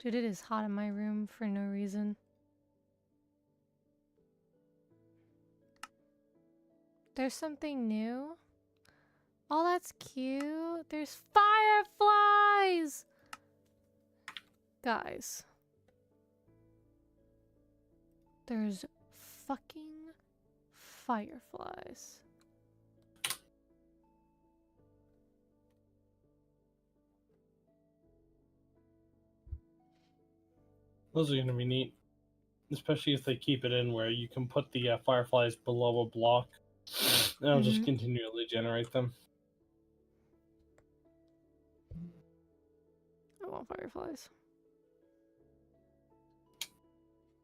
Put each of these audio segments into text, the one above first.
Dude, it is hot in my room for no reason. There's something new. Oh, that's cute. There's fireflies! Guys. There's fucking fireflies. Those are gonna be neat. Especially if they keep it in where you can put the fireflies below a block. And it'll just continually generate them. I want fireflies.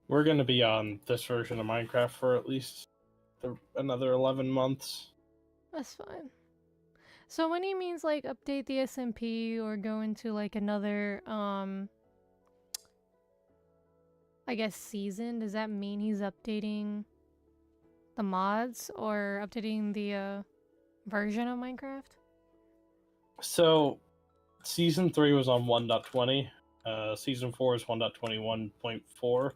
We're going to be on this version of Minecraft for at least another 11 months. That's fine. So when he means like update the SMP or go into like another I guess season, does that mean he's updating the mods or updating the version of Minecraft? So season 3 was on 1.20. Season 4 is 1.21.4.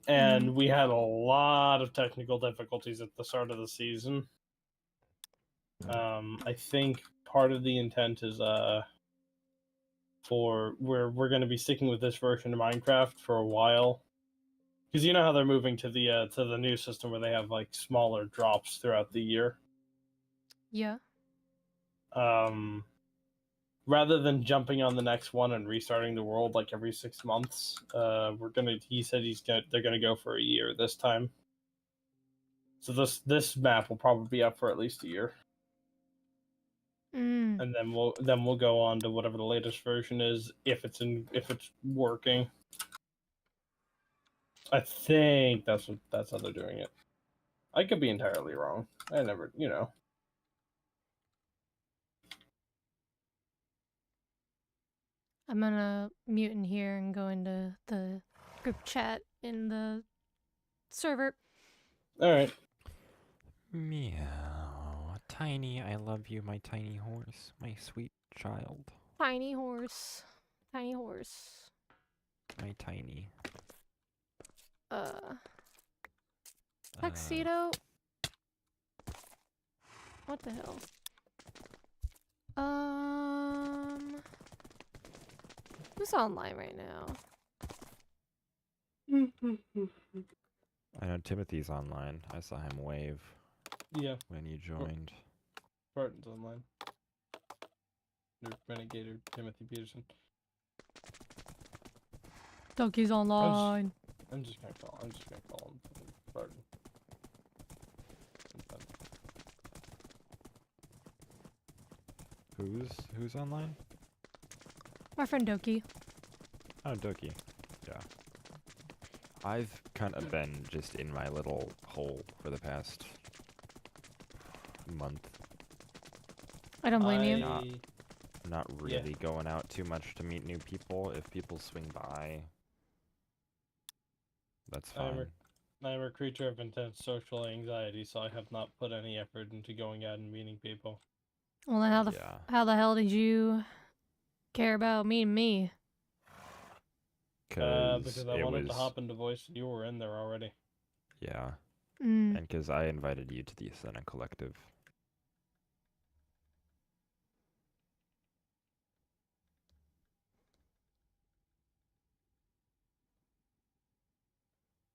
And we had a lot of technical difficulties at the start of the season. I think part of the intent is we're going to be sticking with this version of Minecraft for a while, because you know how they're moving to the new system where they have like smaller drops throughout the year. Yeah. Rather than jumping on the next one and restarting the world like every 6 months, he said they're gonna go for a year this time. So this map will probably be up for at least a year. And then we'll go on to whatever the latest version is, if it's working. I think that's how they're doing it. I could be entirely wrong. I never, I'm gonna mute in here and go into the group chat in the server. All right. Meow. Tiny, I love you, my tiny horse, my sweet child. Tiny horse. Tiny horse. My tiny. Tuxedo? What the hell? Who's online right now? I know Timothy's online. I saw him wave. Yeah. When you joined. Barton's online. Renegade Timothy Peterson. Donkey's online. I'm just gonna call him Barton. Who's online? My friend Doki. Oh, Doki. Yeah. I've kind of been just in my little hole for the past month. I don't blame you. Not really going out too much to meet new people. If people swing by, that's fine. I am a creature of intense social anxiety, so I have not put any effort into going out and meeting people. Well, then how the hell did you care about meeting me? Because I wanted to hop into voice and you were in there already. Yeah. And because I invited you to the Ascena Collective.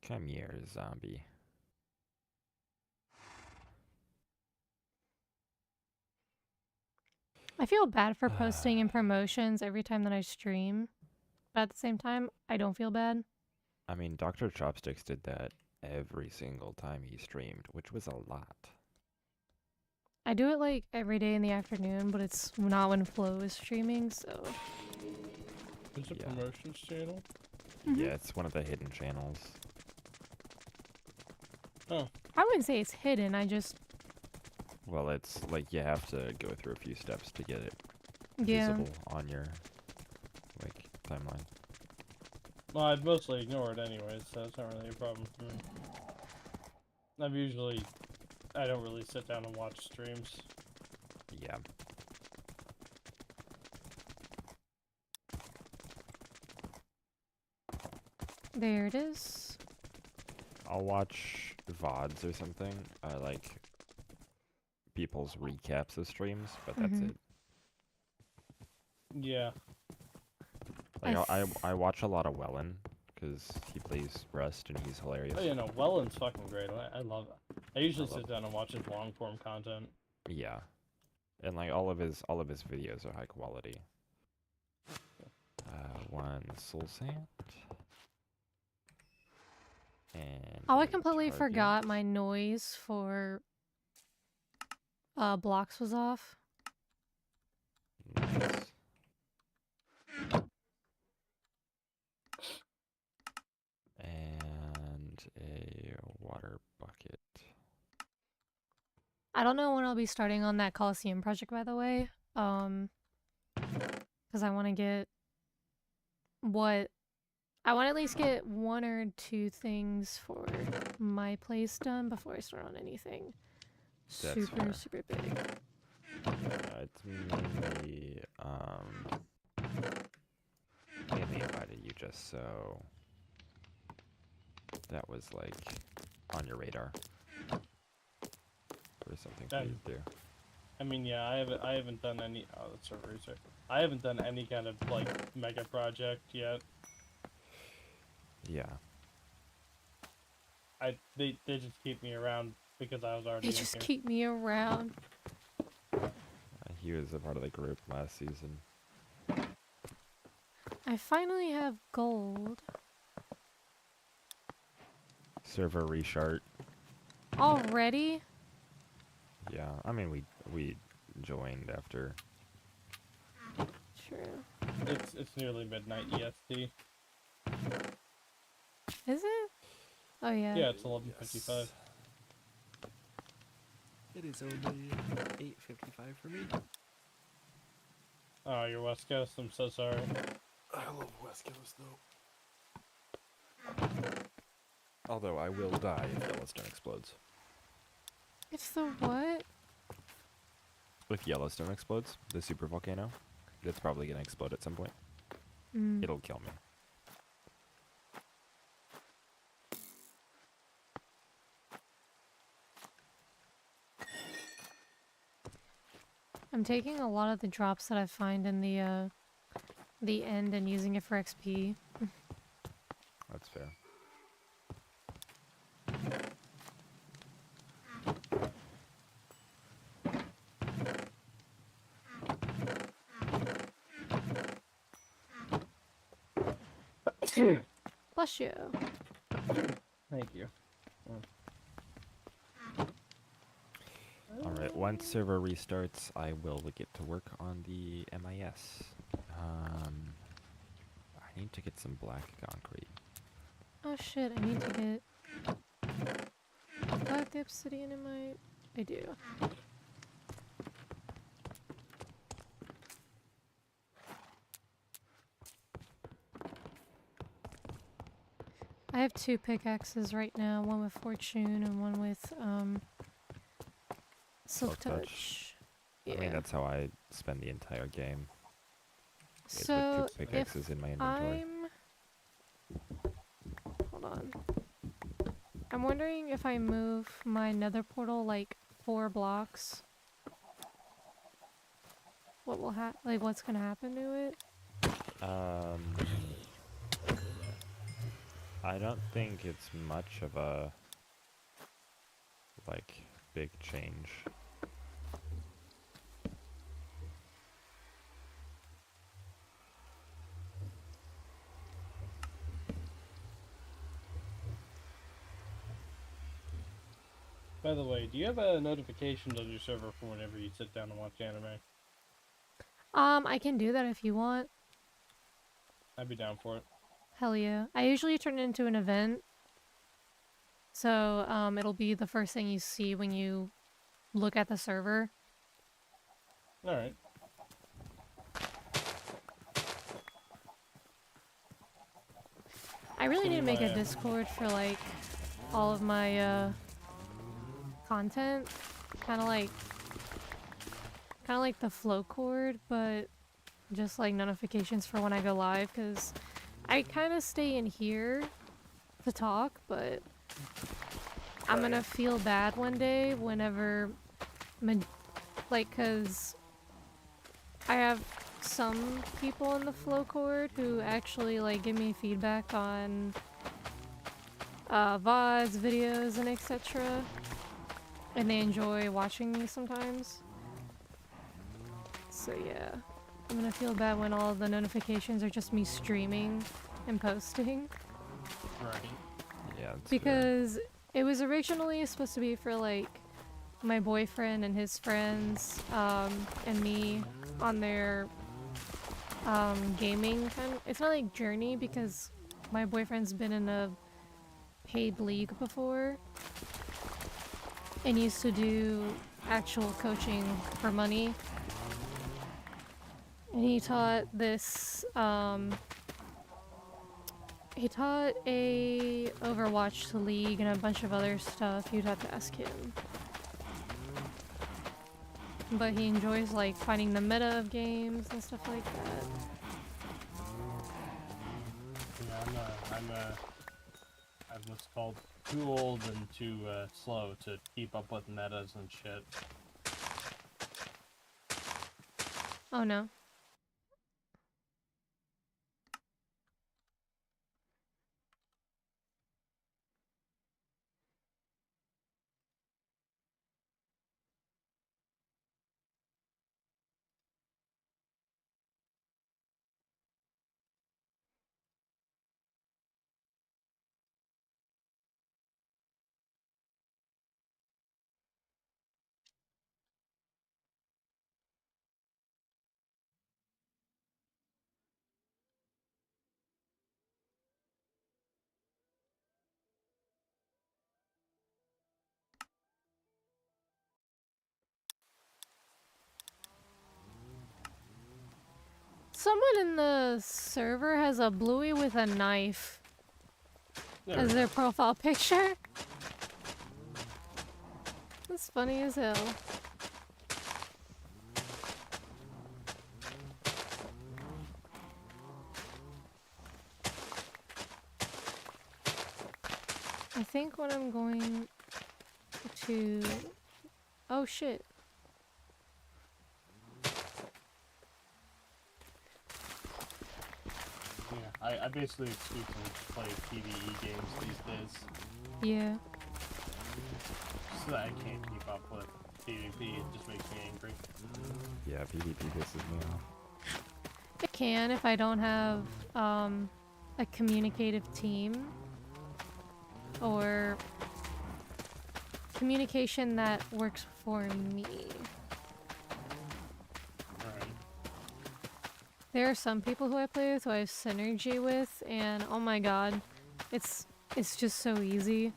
Come here, zombie. I feel bad for posting in promotions every time that I stream, but at the same time, I don't feel bad. I mean, Dr. Chopsticks did that every single time he streamed, which was a lot. I do it like every day in the afternoon, but it's not when Flow is streaming, so... It's a promotions channel? Yeah, it's one of the hidden channels. Oh. I wouldn't say it's hidden, I just... Well, it's like you have to go through a few steps to get it visible on your timeline. Well, I'd mostly ignore it anyways, so it's not really a problem for me. I don't really sit down and watch streams. Yeah. There it is. I'll watch VODs or something, like people's recaps of streams, but that's Mhm. it. Yeah. Like I I watch a lot of Wellen because he plays Rust and he's hilarious. Oh, you know, Welland's fucking great. I love it. I usually love sit down and watch his long form content. Yeah, and like all of his videos are high quality. One soul sand. And I a completely target. forgot my noise for blocks was off. Nice. And a water bucket. I don't know when I'll be starting on that Coliseum project, by the way. Because I want to get I want to at least get 1 or 2 things for my place done before I start on anything That's fair. super big. It's mainly invited you just so that was like on your radar for something for you to do. I mean, yeah, I haven't done any. Oh, that's a research. I haven't done any kind of like mega project yet. Yeah. They just keep me around because I was already They in just here. keep me around. He was a part of the group last season. I finally have gold. Server restart. Already? Yeah, I mean we joined after. True. It's nearly midnight EST. Is it? Oh yeah. Yeah, it's 11:55. It is only 8:55 for me. Oh, you're West Coast. I'm so sorry. I love West Coast though. Although I will die if Yellowstone explodes. It's the what? If Yellowstone explodes, the super volcano, that's probably gonna explode at some point. Mm. It'll kill me. I'm taking a lot of the drops that I find in the end and using it for XP. That's fair. Bless you. Thank you. Alright, once server restarts, I will get to work on the MIS. I need to get some black concrete. Oh shit, I need to get black obsidian in my... I do. I have 2 pickaxes right now, one with fortune and one with silk touch. Yeah. I mean, that's how I spend the entire game. Is So with 2 pickaxes in my inventory. Hold on. I'm wondering if I move my nether portal like 4 blocks. What will what's gonna happen to it? I don't think it's much of a like big change. By the way, do you have notifications on your server for whenever you sit down and watch anime? I can do that if you want. I'd be down for it. Hell yeah. I usually turn it into an event. So, it'll be the first thing you see when you look at the server. Alright. I really need to make a Discord for, like, all of my, content. Kinda like the flow cord, but just, like, notifications for when I go live, because I kinda stay in here to talk, but I'm gonna feel bad one day whenever, like, cause I have some people in the flow cord who actually like give me feedback on VODs, videos, and etc. And they enjoy watching me sometimes. So yeah, I'm gonna feel bad when all the notifications are just me streaming and posting. Right. Yeah. That's Because it was originally supposed to be for like my boyfriend and his friends, and me on their gaming kind of, it's not like journey because my boyfriend's been in a paid league before and used to do actual coaching for money. And he taught this, he taught a Overwatch League and a bunch of other stuff. You'd have to ask him. But he enjoys like finding the meta of games and stuff like that. Yeah, I'm what's called too old and too slow to keep up with metas and shit. Oh no. Someone in the server has a bluey with a knife as their profile picture. That's funny as hell. I think what I'm going to... Oh shit. Yeah, I basically exclusively play PvE games these days. Yeah. So that I can't keep up with PvP, it just makes me angry. Yeah, PvP pisses me off. It can if I don't have a communicative team or communication that works for me. Right. There are some people who I play with who I have synergy with, and oh my god, it's just so easy.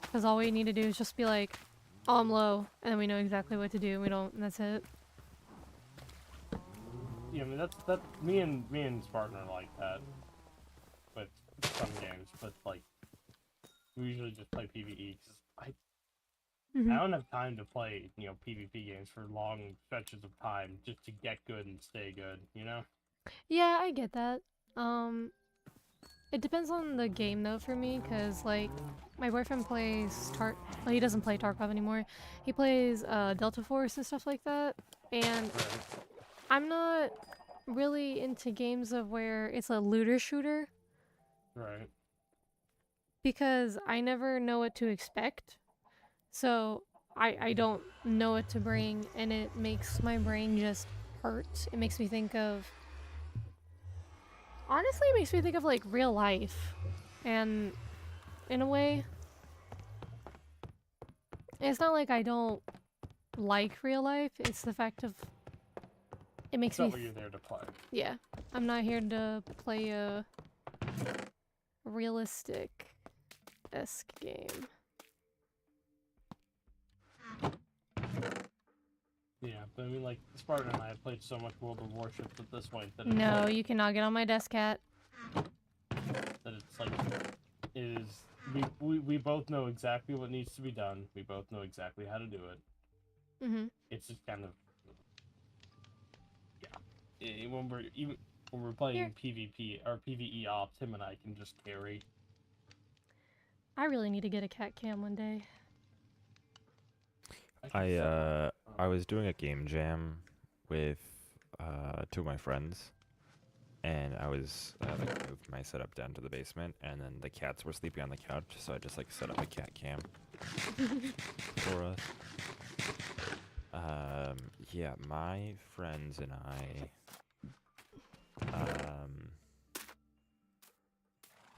Because all we need to do is just be like, oh, I'm low, and then we know exactly what to do, and we don't, and that's it. Yeah, I mean that's me and Spartan are like that with some games, but like we usually just play PvE because I don't have time to play, you know, PvP games for long stretches of time just to get good and stay good, you know? Yeah, I get that. It depends on the game though for me, because like my boyfriend plays well, he doesn't play Tarkov anymore. He plays Delta Force and stuff like that, and I'm not really into games of where it's a looter shooter Right. because I never know what to expect. So I don't know what to bring, and it makes my brain just hurt. It makes me think of... Honestly, it makes me think of like real life. And in a way, it's not like I don't like real life, it's the fact of it makes It's me not what you're there to play. yeah, I'm not here to play a realistic-esque game. Yeah, but I mean, like, Spartan and I have played so much World of Warships at this point that it's No, like, you cannot get on my desk, cat. that it's like, it is, we both know exactly what needs to be done. We both know exactly how to do it. Mm-hmm. It's just kind of, yeah. When we're, when we're playing PvP or PvE ops, him and I can just carry. I really need to get a cat cam one day. I was doing a game jam with two of my friends, and I was like moved my setup down to the basement, and then the cats were sleeping on the couch, so I just like set up a cat cam for us. Yeah, my friends and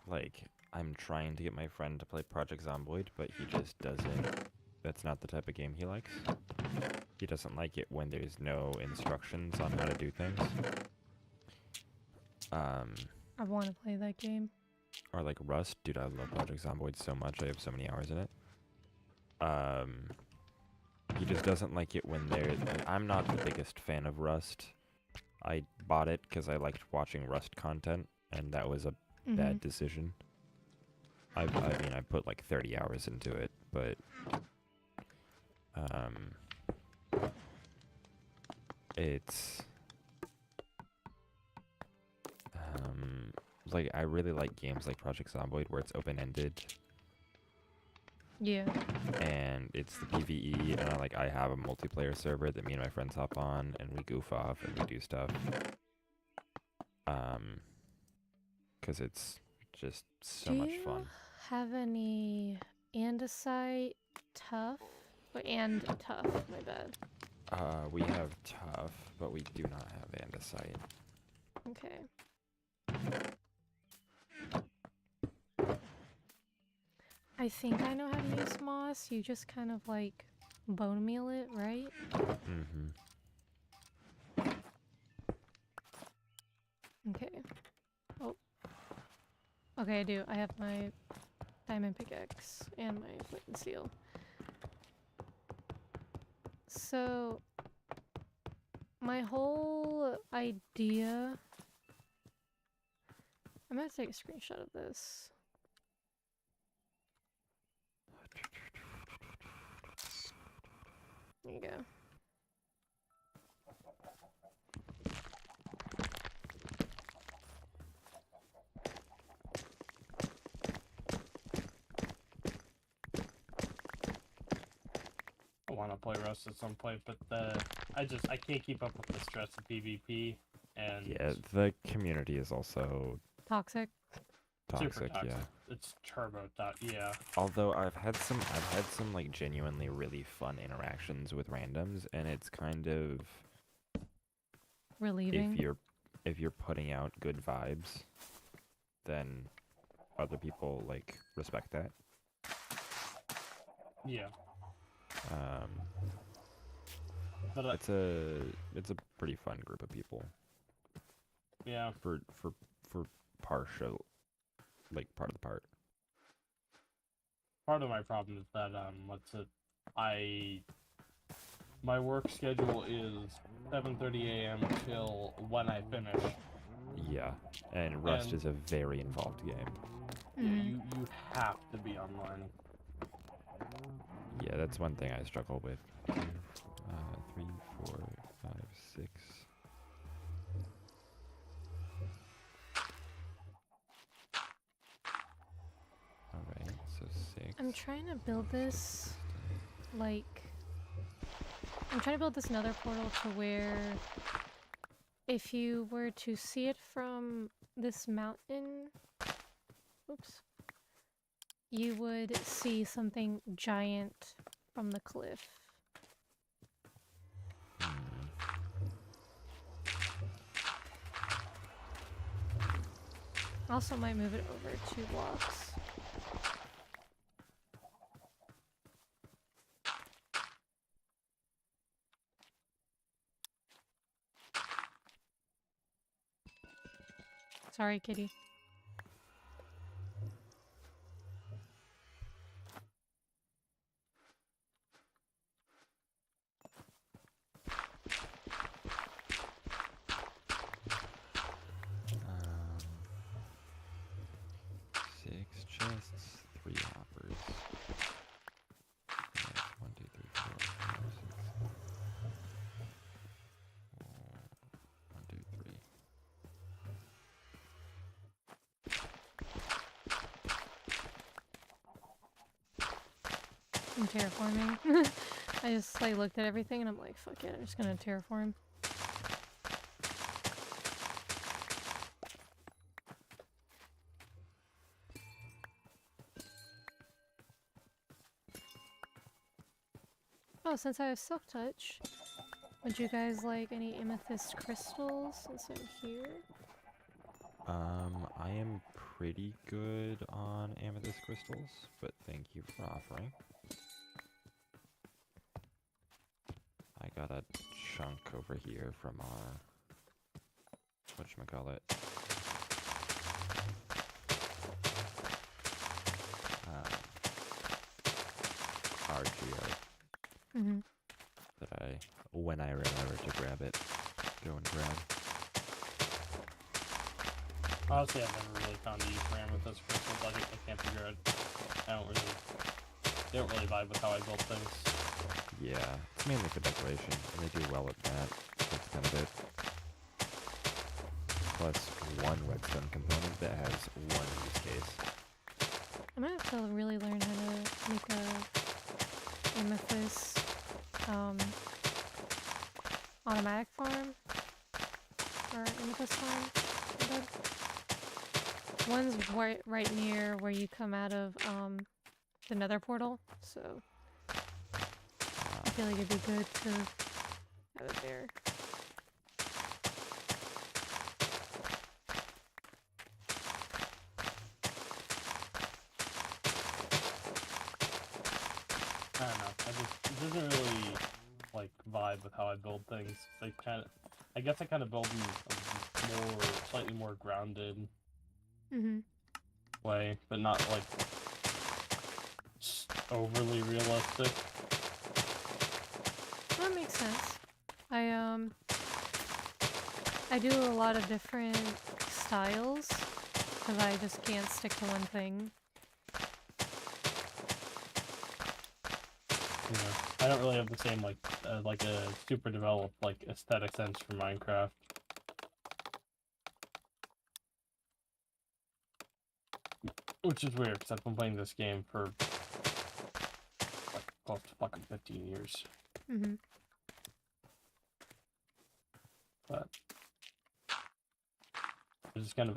like, I'm trying to get my friend to play Project Zomboid, but he just doesn't. That's not the type of game he likes. He doesn't like it when there's no instructions on how to do things. I want to play that game. Or like Rust. Dude, I love Project Zomboid so much. I have so many hours in it. He just doesn't like it when there. I'm not the biggest fan of Rust. I bought it because I liked watching Rust content, and that was a bad decision. I mean, I put like 30 hours into it, but it's like I really like games like Project Zomboid where it's open-ended. Yeah. And it's the PvE, and I have a multiplayer server that me and my friends hop on, and we goof off and we do stuff. Because it's just so much fun. Do you have any andesite tough? And tough, my bad. We have tough, but we do not have andesite. Okay. I think I know how to use moss. You just kind of like bone meal it, right? Mm-hmm. Okay. Oh. Okay, I do. I have my diamond pickaxe and my flint and steel. So, my whole idea... I'm gonna take a screenshot of this. There you go. I want to play Rust at some point, but I can't keep up with the stress of PvP, and Yeah, the community is also Toxic. super toxic. toxic. Yeah. It's turbo. Yeah. Although I've had some like genuinely really fun interactions with randoms, and it's kind of Relieving. if you're putting out good vibes, then other people like respect that. Yeah. But It's a pretty fun group of people. Yeah. For partial, like part of the part. Part of my problem is that my work schedule is 7:30 a.m. till when I finish. Yeah, and Rust is a very involved game. Yeah, you have to be online. Yeah, that's one thing I struggle with. 3, 4, 5, 6. Alright, so 6. I'm trying to build this, like... I'm trying to build this nether portal to where... if you were to see it from this mountain... Oops. You would see something giant from the cliff. Also might move it over 2 blocks. Sorry, kitty. I'm terraforming. I just like looked at everything and I'm like, fuck it, I'm just gonna terraform. Oh, since I have Silk Touch, would you guys like any amethyst crystals since I'm here? I am pretty good on amethyst crystals, but thank you for offering. I got a chunk over here from our whatchamacallit. Our geo Mm-hmm. that when I remember to grab it, go and grab. Honestly, I've never really found a use for amethyst crystals. I can't figure out. They don't really vibe with how I build things. Yeah, it's mainly for decoration, and they do well with that. That's kind of it. Plus one redstone component that has one use case. I might have to really learn how to make a amethyst automatic farm or amethyst farm. One's right near where you come out of the Nether portal, so I feel like it'd be good to have it there. I don't know. It doesn't really like vibe with how I build things. I guess I kind of build in a slightly more grounded way, but not like overly realistic. That makes sense. I do a lot of different styles because I just can't stick to one thing. You know, I don't really have the same like a super developed like aesthetic sense for Minecraft. Which is weird because I've been playing this game for like close to fucking 15 years. But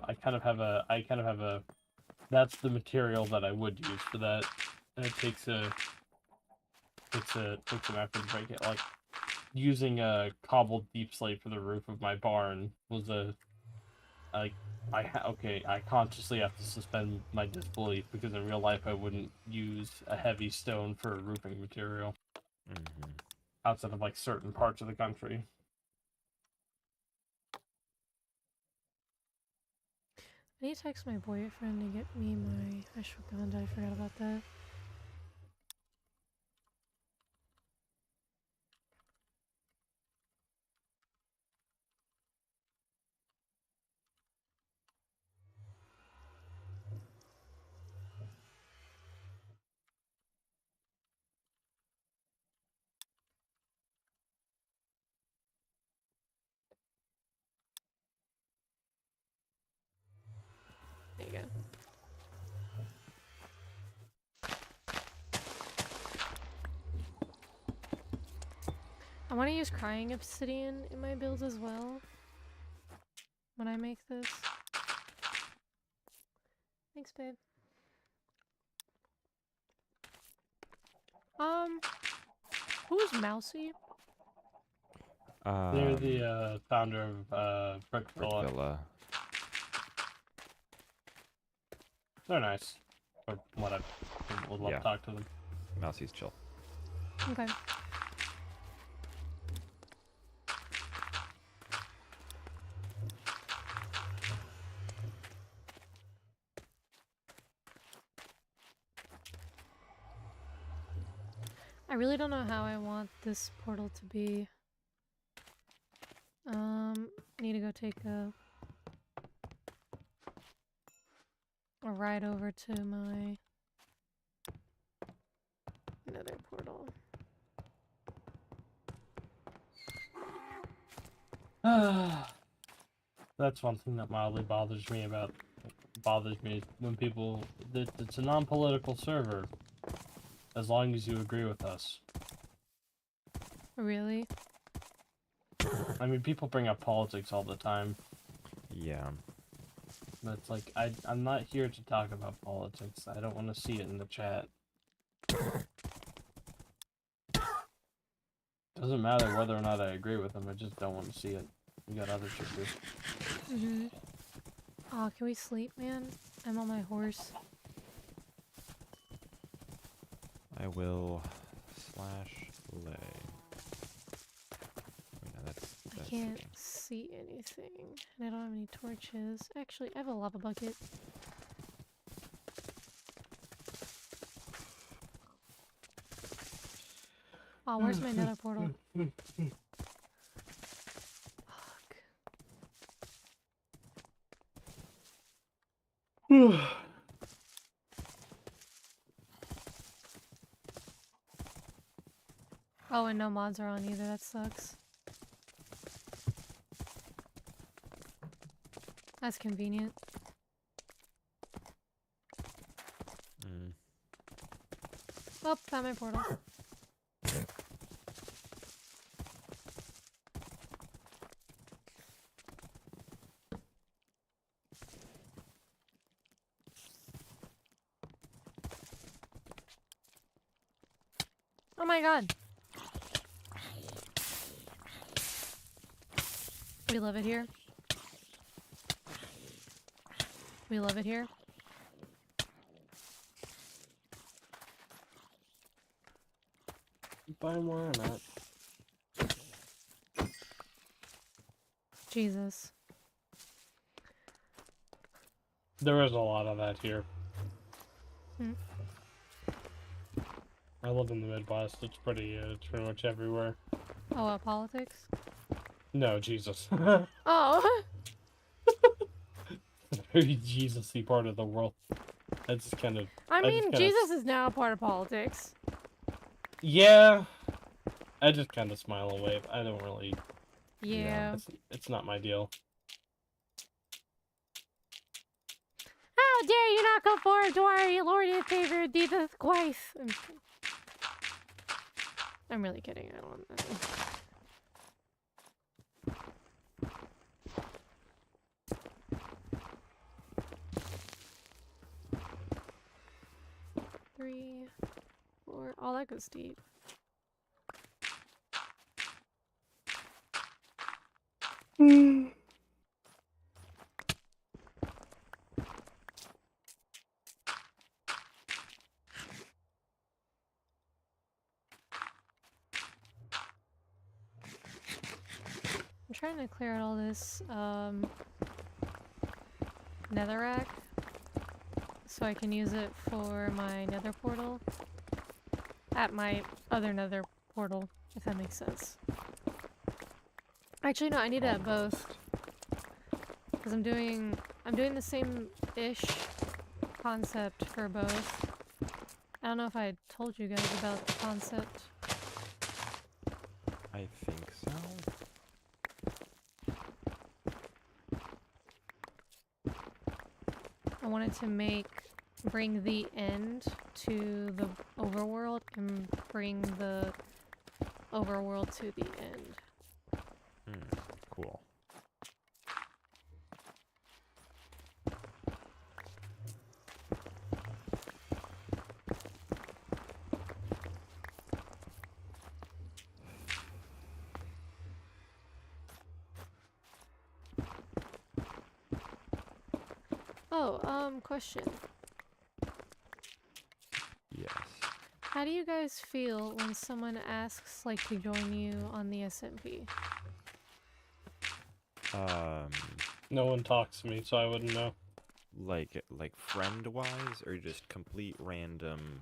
I kind of have a that's the material that I would use for that, and it takes an effort to break it. Like using a cobbled deep slate for the roof of my barn was I consciously have to suspend my disbelief because in real life I wouldn't use a heavy stone for roofing material outside of like certain parts of the country. I need to text my boyfriend to get me my ashwagandha. I forgot about that. There you go. I want to use crying obsidian in my builds as well when I make this. Thanks, babe. Who's Mousy? They're the founder of Brick Villa. Villa. They're nice. Or what I would love to talk to them. Mousy's chill. Okay. I really don't know how I want this portal to be. Need to go take a ride over to my Nether portal. That's one thing that mildly bothers me when people. It's a non-political server. as long as you agree with us. Really? I mean, people bring up politics all the time, Yeah. but it's like, I'm not here to talk about politics. I don't want to see it in the chat. Doesn't matter whether or not I agree with them, I just don't want to see it. We got other shit to do. Mm-hmm. Oh, can we sleep, man? I'm on my horse. I will slash lay. Wait, no, that's I can't sleeping. see anything. And I don't have any torches. Actually, I have a lava bucket. Oh, where's my nether portal? Fuck. Oh, and no mods are on either. That sucks. That's convenient. Mm. Oh, found my portal. Oh my god. We love it here. We love it here. Buy more on that. Jesus. There is a lot of that here. Hmm. I live in the Midwest. It's pretty much everywhere. Oh, politics? No, Jesus. Oh! Very Jesus-y part of the world. That's kind of. I just mean, kinda Jesus is now a part of politics. Yeah. I just kind of smile and wave. I don't really. Yeah. It's not my deal. How dare you not come forward to our Lord and Savior Jesus Christ? I'm really kidding. I don't. Three, four. Oh, that goes deep. I'm trying to clear out all this netherrack so I can use it for my nether portal at my other nether portal, if that makes sense. Actually, no, I need it at both because I'm doing the same-ish concept for both. I don't know if I told you guys about the concept. I think so. I wanted to bring the end to the overworld and bring the overworld to the end. Cool. Oh, question. Yes. How do you guys feel when someone asks, like, to join you on the SMP? No one talks to me, so I wouldn't know. Like friend-wise, or just complete random,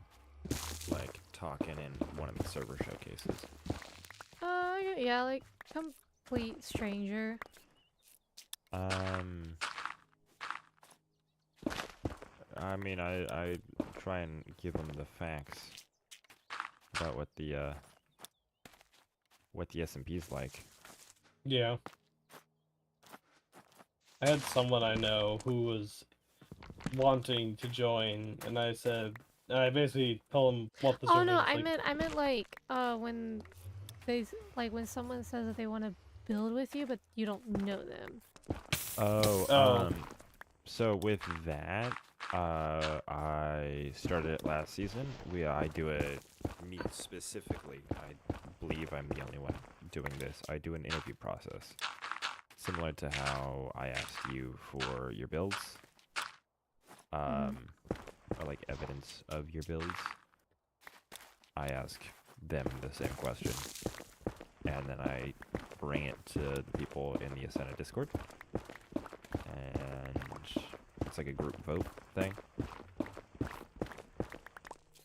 like, talking in one of the server showcases? Yeah, like, complete stranger. I mean, I try and give them the facts about what the SMP's like. Yeah. I had someone I know who was wanting to join, and I said, I basically told them what the Oh server no, is like. I meant like when when someone says that they want to build with you, but you don't know them. Oh, Oh, so with that, I started it last season. I do it, me specifically, I believe I'm the only one doing this. I do an interview process, similar to how I asked you for your builds, or like evidence of your builds. I ask them the same question, and then I bring it to the people in the Ascena Discord, and it's like a group vote thing,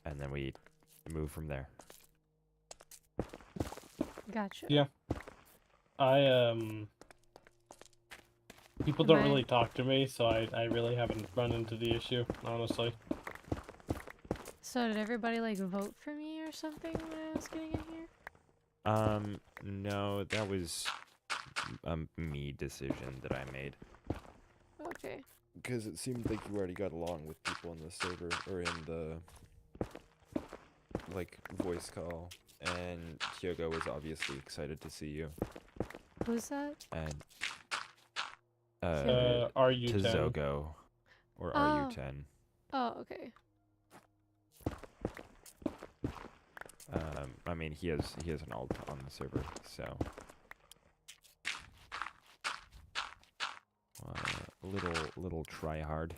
and then we move from there. Gotcha. Yeah. People don't really talk to me, so I really haven't run into the issue, honestly. So did everybody like vote for me or something when I was getting in here? No, that was a me decision that I made. Okay. Because it seemed like you already got along with people in the server or in the like voice call, and Kyogo was obviously excited to see you. Who's that? And RU10. Tizogo or Oh. RU10. Oh, okay. I mean, he has an alt on the server, so little try hard.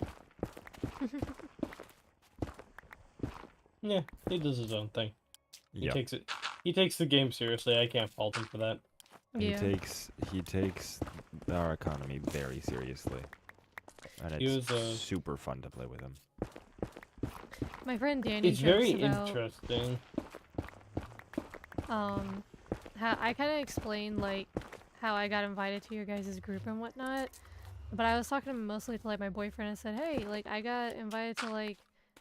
Yeah, he does his own thing. He Yep. takes it. He takes the game seriously. I can't fault him for that. Yeah. He takes our economy very seriously, and He it's was, super fun to play with him. My friend Danny It's very jokes about interesting. how I kind of explained like how I got invited to your guys' group and whatnot, but I was talking mostly to like my boyfriend and said, hey, like I got invited to like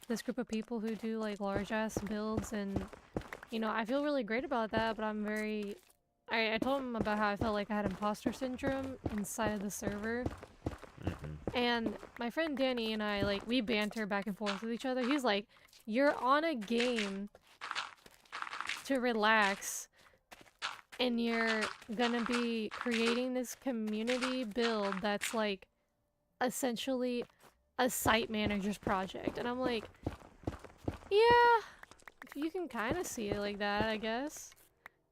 this group of people who do like large ass builds, and you know I feel really great about that, but I'm very I told him about how I felt like I had imposter syndrome inside of the server. And my friend Danny and I, like, we banter back and forth with each other. He's like, you're on a game to relax, and you're gonna be creating this community build that's, like, essentially a site manager's project. And I'm like, yeah, you can kind of see it like that, I guess.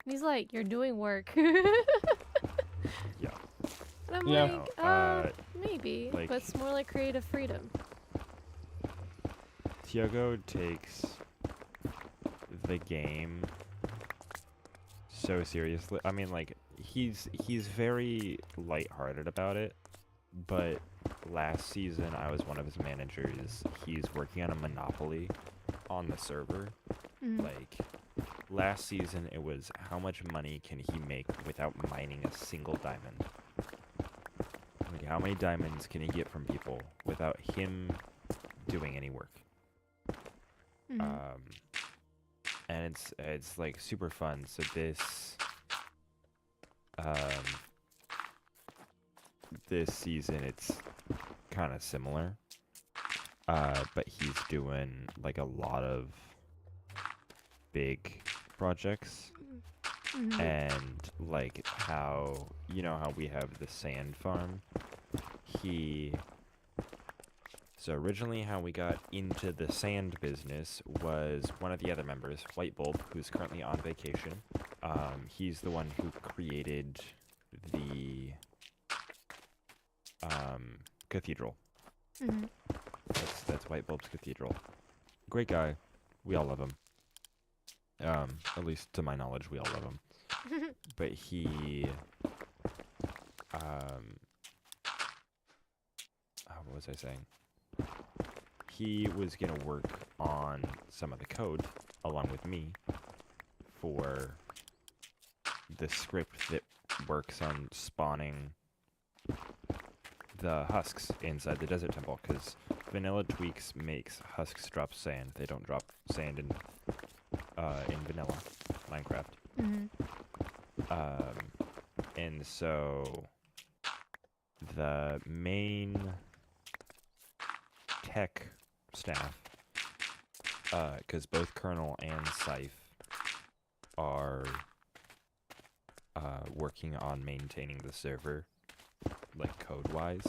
And he's like, you're doing work. Yeah. And I'm Yeah. like, maybe, like- but it's more like creative freedom. Tiago takes the game so seriously. I mean, like, he's very lighthearted about it, but last season I was one of his managers. He's working on a monopoly on the server. Like, last season it was how much money can he make without mining a single diamond? Like, how many diamonds can he get from people without him doing any work? And it's like super fun. So this season it's kind of similar, but he's doing like a lot of big projects. And like how, you know how we have the sand farm? So originally how we got into the sand business was one of the other members, White Bulb, who's currently on vacation. He's the one who created the cathedral. That's White Bulb's cathedral. Great guy. We all love him. At least to my knowledge, we all love him. But he, what was I saying? He was gonna work on some of the code along with me for the script that works on spawning the husks inside the desert temple, because vanilla tweaks makes husks drop sand. They don't drop sand in vanilla Minecraft. And so the main tech staff because both Kernel and Scythe are working on maintaining the server, like code-wise.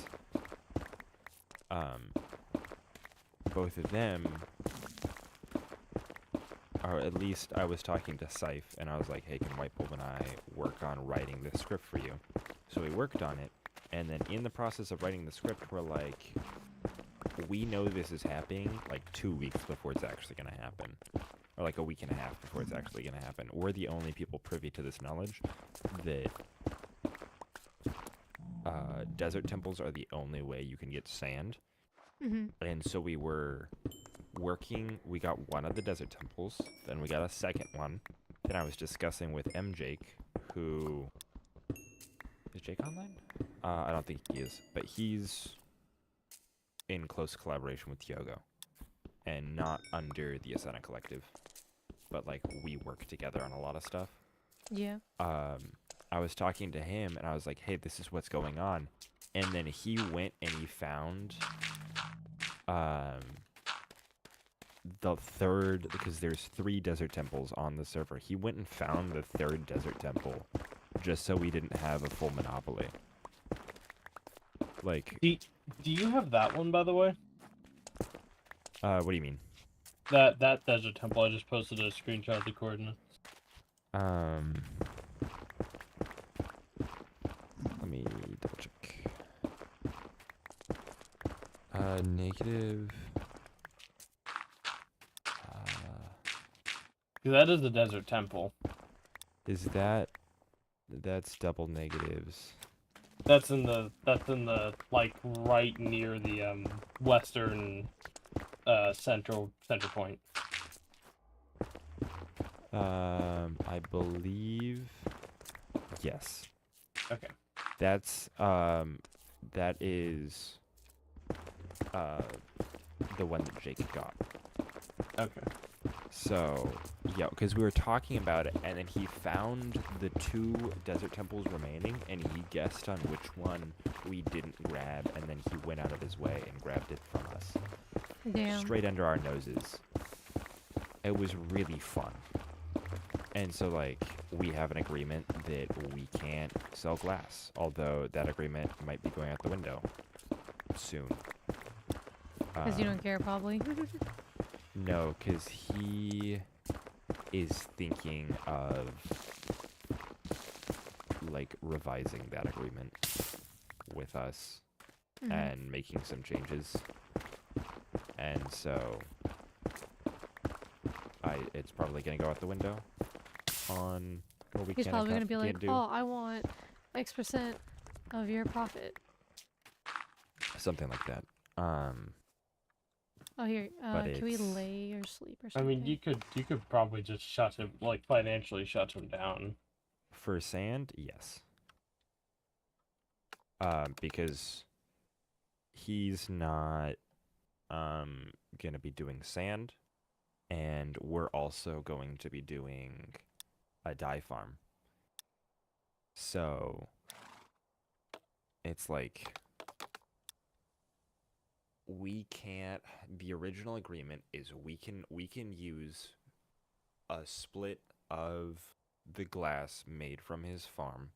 Both of them, or at least I was talking to Scythe, and I was like, hey, can White Bulb and I work on writing this script for you? So we worked on it, and then in the process of writing the script, we're like, we know this is happening like 2 weeks before it's actually going to happen. Or like a week and a half before it's actually going to happen. We're the only people privy to this knowledge that desert temples are the only way you can get sand. Mm-hmm. And so we were working, we got one of the desert temples, then we got a second one. Then I was discussing with Jake, who... Is Jake online? I don't think he is, but he's in close collaboration with Tiogo. And not under the Asana Collective. But, like, we work together on a lot of stuff. Yeah. I was talking to him, and I was like, hey, this is what's going on. And then he went and he found the third, because there's 3 desert temples on the server. He went and found the 3rd desert temple just so we didn't have a full monopoly. Like... Do you have that one, by the way? what do you mean? That desert temple, I just posted a screenshot of the coordinates. Let me double check. Negative. That is the desert temple. Is that's double negatives? That's in the like right near the western center point. I believe yes. Okay. That's that is the one that Jake got. Okay. So, yeah, because we were talking about it, and then he found the 2 desert temples remaining, and he guessed on which one we didn't grab, and then he went out of his way and grabbed it from us. Damn. Straight under our noses. It was really fun. And so, like, we have an agreement that we can't sell glass, although that agreement might be going out the window soon. Because you don't care, probably. No, because he is thinking of, like, revising that agreement with us Mhm. and making some changes. And so, it's probably going to go out the window on what we He's can probably and going to be like, can't do. oh, I want X% of your profit. Something like that. Oh, here, But can we it's- lay or sleep or I something? mean, you could probably just shut him, like financially shut him down. For sand, yes. Because he's not gonna be doing sand, and we're also going to be doing a dye farm. So it's like we can't. The original agreement is we can use a split of the glass made from his farm,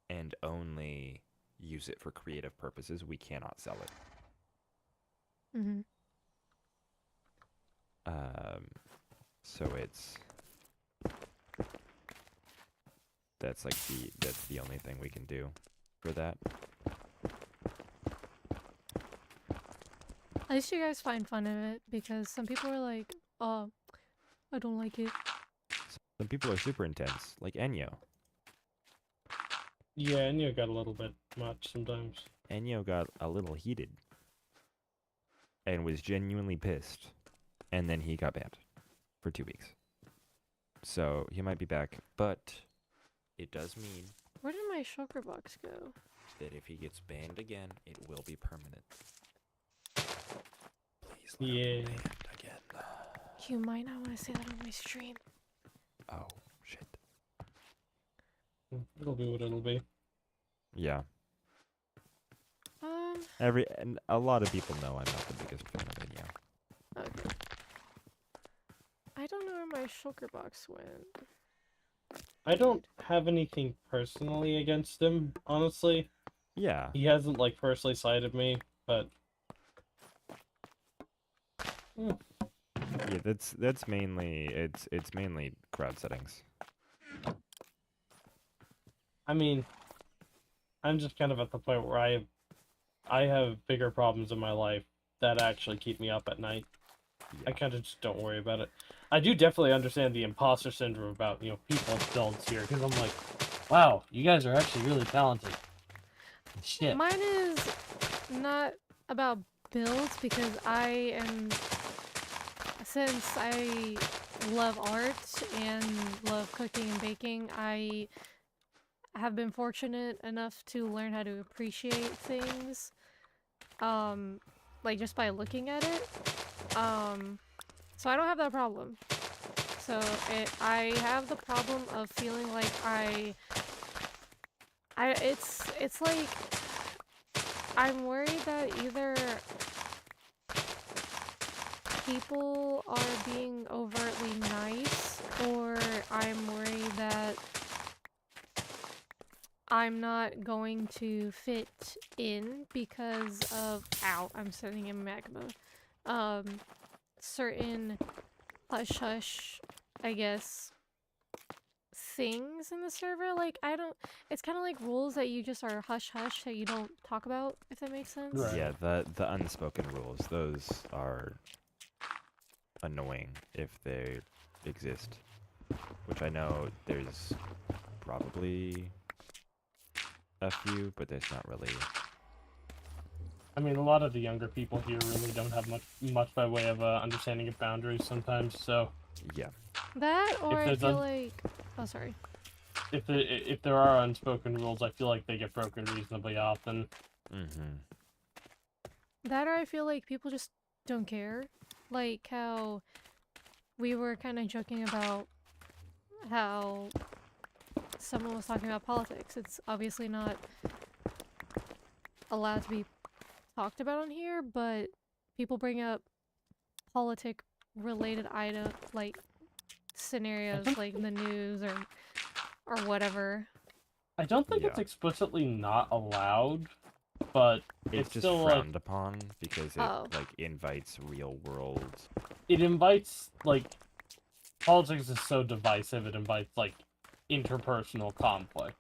and only use it for creative purposes. We cannot sell it. Mm-hmm. So that's the only thing we can do for that. At least you guys find fun in it, because some people are like, oh, I don't like it. Some people are super intense, like Enyo. Yeah, and you got a little bit much sometimes. Enyo got a little heated and was genuinely pissed, and then he got banned for 2 weeks. So he might be back, but it does mean Where did my shulker box go? that if he gets banned again, it will be permanent. Please let him Yeah. be banned again. You might not want to say that on my stream. Oh, shit. It'll be what it'll be. Yeah. And a lot of people know I'm not the biggest fan of it. Yeah. Okay. I don't know where my shulker box went. I don't have anything personally against him, honestly. Yeah. He hasn't like personally cited me, but Yeah. That's mainly it's mainly crowd settings. I mean, I'm just kind of at the point where I have bigger problems in my life that actually keep me up at night. Yeah. I kind of just don't worry about it. I do definitely understand the imposter syndrome about, people's builds here, because I'm like, wow, you guys are actually really talented. Shit. Mine is not about builds because since I love art and love cooking and baking, I have been fortunate enough to learn how to appreciate things, like just by looking at it. So I don't have that problem. So I have the problem of feeling like it's like I'm worried that either people are being overtly nice, or I'm worried that I'm not going to fit in because of I'm sitting in magma. Certain hush hush, I guess, things in the server. Like it's kind of like rules that you just are hush hush that you don't talk about, if that makes sense. Right. Yeah. The unspoken rules. Those are annoying if they exist. Which I know there's probably a few, but there's not really. I mean, a lot of the younger people here really don't have much by way of understanding of boundaries sometimes. So Yeah. That, or I there's feel like, oh sorry. if there are unspoken rules, I feel like they get broken reasonably often. Mm-hmm. That, or I feel like people just don't care. Like how we were kind of joking about how someone was talking about politics. It's obviously not allowed to be talked about on here, but people bring up politic-related like scenarios, like in the news or whatever. I don't think it's Yeah. explicitly not allowed, but It's it's just still frowned upon because it Oh. like invites real world. it invites like politics is so divisive. It invites like interpersonal conflict.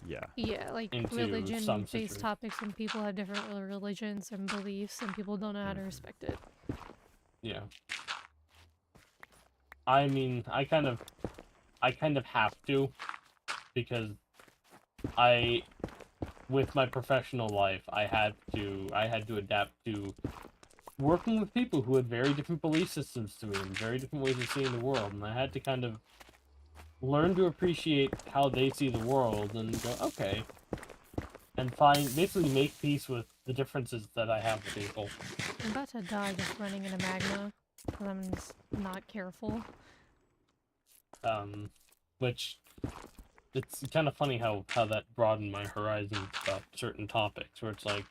Yeah. Yeah, like Into some religion-based situation. topics, and people have different religions and beliefs, and people don't know how to respect it. Yeah. I mean, I kind of have to, because with my professional life, I had to adapt to working with people who had very different belief systems to me and very different ways of seeing the world, and I had to kind of learn to appreciate how they see the world and go, okay, and basically make peace with the differences that I have with people. I'm about to die just running into magma because I'm just not careful. Which it's kind of funny how that broadened my horizons about certain topics, where it's like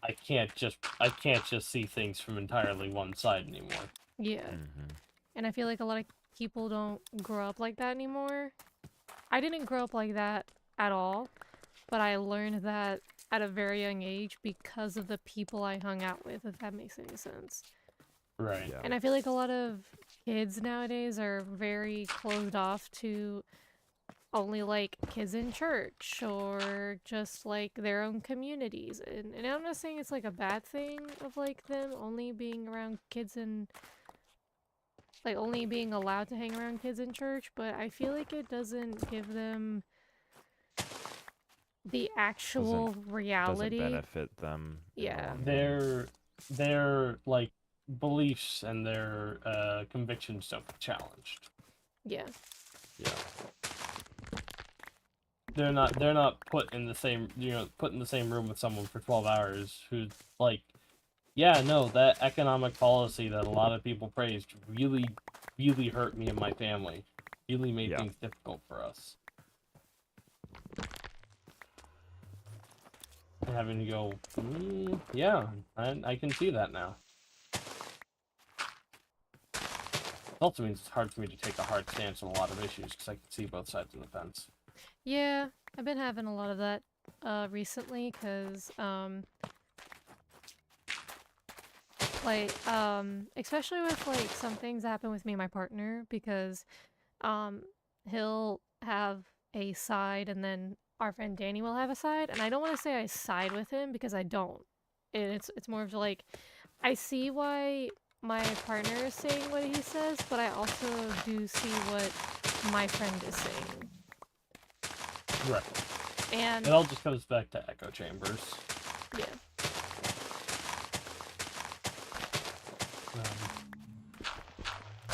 I can't just see things from entirely one side anymore. Yeah. Mm-hmm. And I feel like a lot of people don't grow up like that anymore. I didn't grow up like that at all, but I learned that at a very young age because of the people I hung out with, if that makes any sense. Right. Yeah. And I feel like a lot of kids nowadays are very closed off to only like kids in church or just like their own communities. And I'm not saying it's like a bad thing of like them only being around kids and like only being allowed to hang around kids in church, but I feel like it doesn't give them the actual reality. Doesn't benefit them. in the Yeah. long run. Their like beliefs and their convictions don't get challenged. Yeah. Yeah. They're not put in the same room with someone for 12 hours who's like, yeah, no, that economic policy that a lot of people praised really hurt me and my family. Really made Yeah. things difficult for us. having to go, yeah, I can see that now. It also means it's hard for me to take a hard stance on a lot of issues because I can see both sides of the fence. Yeah, I've been having a lot of that recently because especially with like some things that happen with me and my partner because he'll have a side and then our friend Danny will have a side, and I don't want to say I side with him because I don't. It's more of like I see why my partner is saying what he says, but I also do see what my friend is saying. Right. And It all just comes back to echo chambers. yeah.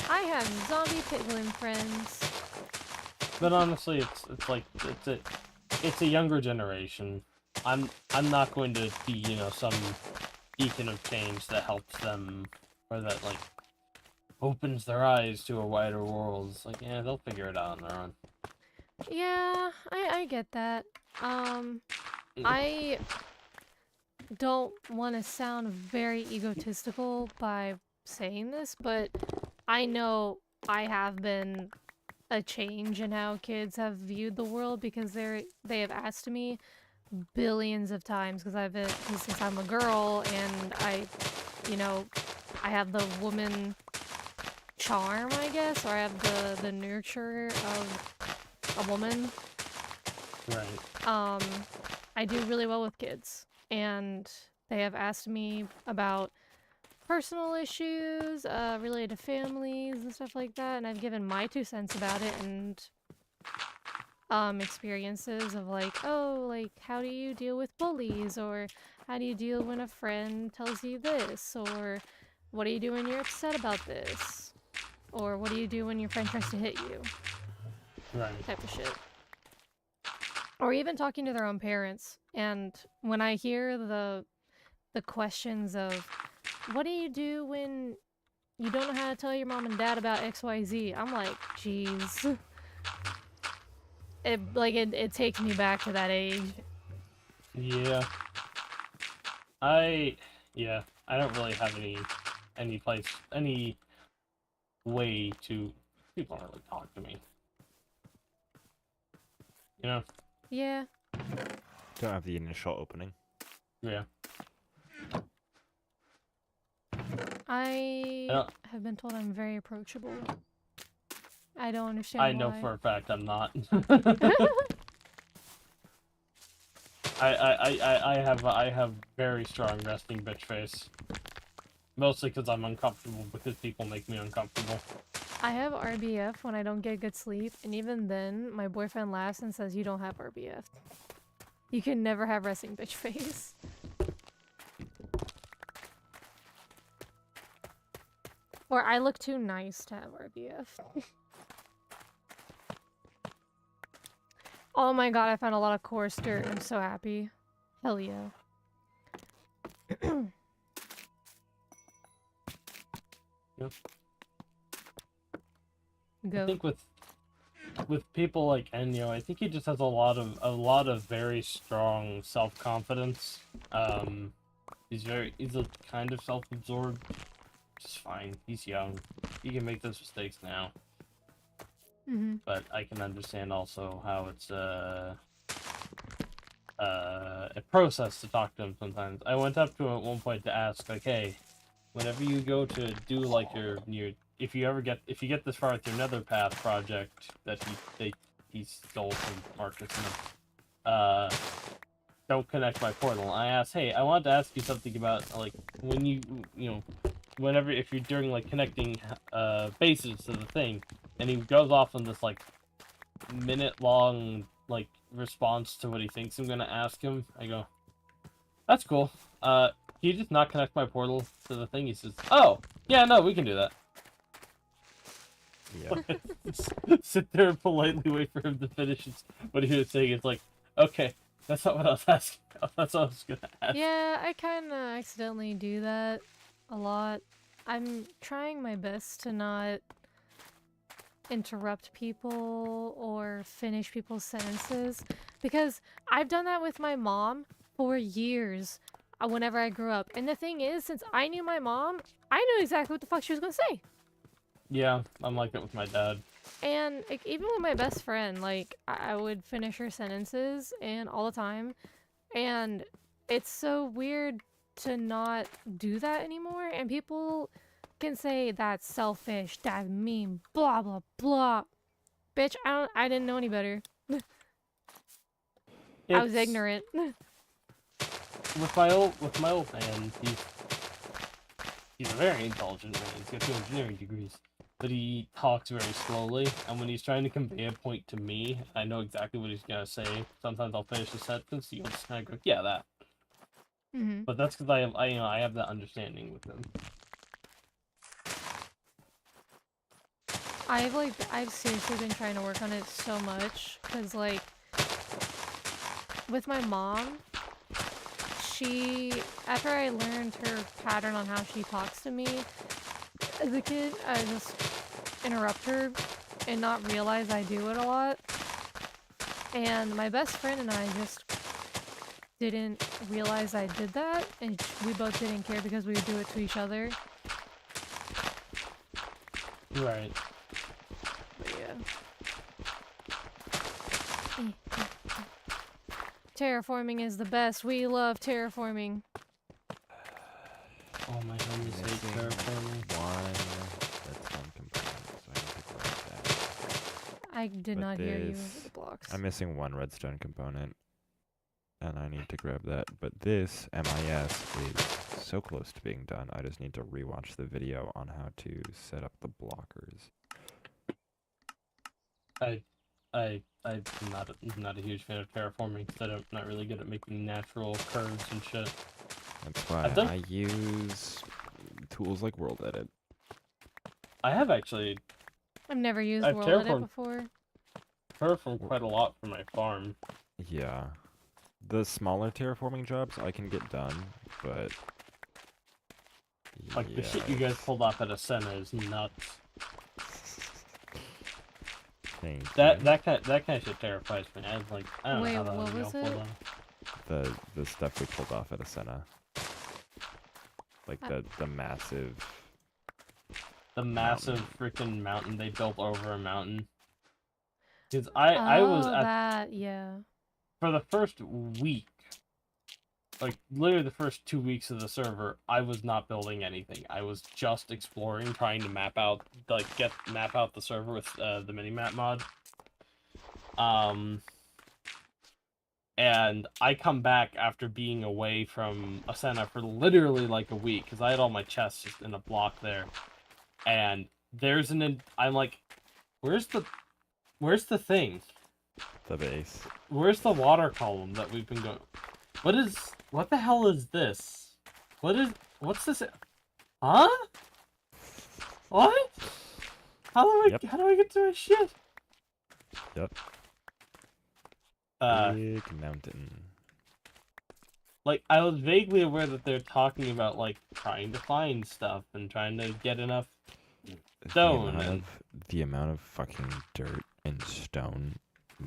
I have zombie piglin friends. But honestly, it's a younger generation. I'm not going to be, you know, some beacon of change that helps them or that like opens their eyes to a wider world. It's like, yeah, they'll figure it out on their own. Yeah, I get that. I don't want to sound very egotistical by saying this, but I know I have been a change in how kids have viewed the world because they have asked me billions of times because since I'm a girl and you know, I have the woman charm, I guess, or I have the nurture of a woman. Right. I do really well with kids, and they have asked me about personal issues related to families and stuff like that, and I've given my 2 cents about it and experiences of like, oh, like how do you deal with bullies, or how do you deal when a friend tells you this, or what do you do when you're upset about this, or what do you do when your friend tries to hit you, Right. type of shit. Or even talking to their own parents. And when I hear the questions of, what do you do when you don't know how to tell your mom and dad about XYZ? I'm like, jeez. It takes me back to that age. Yeah. I don't really have any way to people don't really talk to me. You know? Yeah. Don't have the initial opening. Yeah. I have been told I'm very approachable. I don't understand I know why. for a fact I'm not. I have very strong resting bitch face. Mostly because I'm uncomfortable because people make me uncomfortable. I have RBF when I don't get good sleep, and even then, my boyfriend laughs and says, you don't have RBF. You can never have resting bitch face. Or I look too nice to have RBF. Oh my god, I found a lot of coarse dirt. I'm so happy. Hell yeah. Yep. Go. I think with people like Enyo, I think he just has a lot of very strong self-confidence. He's a kind of self-absorbed. Just fine. He's young. He can make those mistakes now. Mm-hmm. But I can understand also how it's a process to talk to him sometimes. I went up to him at one point to ask, like, hey, whenever you go to do like your if you get this far with your Nether Path project that he stole from Marcus and don't connect my portal. I asked, hey, I wanted to ask you something about like when you know whenever if you're doing like connecting bases to the thing, and he goes off on this like minute-long like response to what he thinks I'm gonna ask him. I go, that's cool. Can you just not connect my portal to the thing? He says, oh, yeah, no, we can do that. Yeah. Sit there and politely wait for him to finish what he was saying. It's like, okay, that's not what I was asking. That's what I was gonna ask. Yeah, I kind of accidentally do that a lot. I'm trying my best to not interrupt people or finish people's sentences because I've done that with my mom for years whenever I grew up. And the thing is, since I knew my mom, I knew exactly what the fuck she was gonna say. Yeah, I'm like it with my dad. And like, even with my best friend, like I would finish her sentences and all the time. And it's so weird to not do that anymore. And people can say that's selfish, that's mean, blah blah blah. Bitch, I didn't know any better. I was It's- ignorant. With my old man, he's a very intelligent man. He's got 2 engineering degrees, but he talks very slowly. And when he's trying to convey a point to me, I know exactly what he's gonna say. Sometimes I'll finish the sentence, he'll just kind of go, "Yeah, that." Hmm. But that's because I have that understanding with him. I've seriously been trying to work on it so much, because like with my mom, after I learned her pattern on how she talks to me as a kid, I just interrupt her and not realize I do it a lot. And my best friend and I just didn't realize I did that, and we both didn't care because we would do it to each other. Right. But yeah. Terraforming is the best. We love terraforming. Oh my homies hate Missing terraforming. one redstone component, so I need to grab that. I did But not hear you this- with the blocks. I'm missing one redstone component, and I need to grab that. But this MIS is so close to being done. I just need to rewatch the video on how to set up the blockers. I'm not a huge fan of terraforming because I'm not really good at making natural curves and shit. That's why I've done- I use tools like World Edit. I have actually I've never used I've World Edit terraformed- before. terraformed quite a lot for my farm. Yeah. The smaller terraforming jobs I can get done, but Like the shit you guys pulled off at Ascena is nuts. Thank That you. that kind of shit terrifies me. I was like, I don't Wait, know how that what was was gonna it? pull off. The stuff we pulled off at Ascena. Like the massive. The massive freaking mountain they built over a mountain. Because I was Oh, at that, yeah. for the first week, like literally the first 2 weeks of the server, I was not building anything. I was just exploring, trying to map out the server with the minimap mod. And I come back after being away from Ascena for literally like a week because I had all my chests just in a block there, and I'm like, where's the thing? The base. Where's the water column that we've been going? What the hell is this? What's this? Huh? What? How do I get to my shit? Yep. Big mountain. Like I was vaguely aware that they're talking about like trying to find stuff and trying to get enough stone and... The amount of fucking dirt and stone.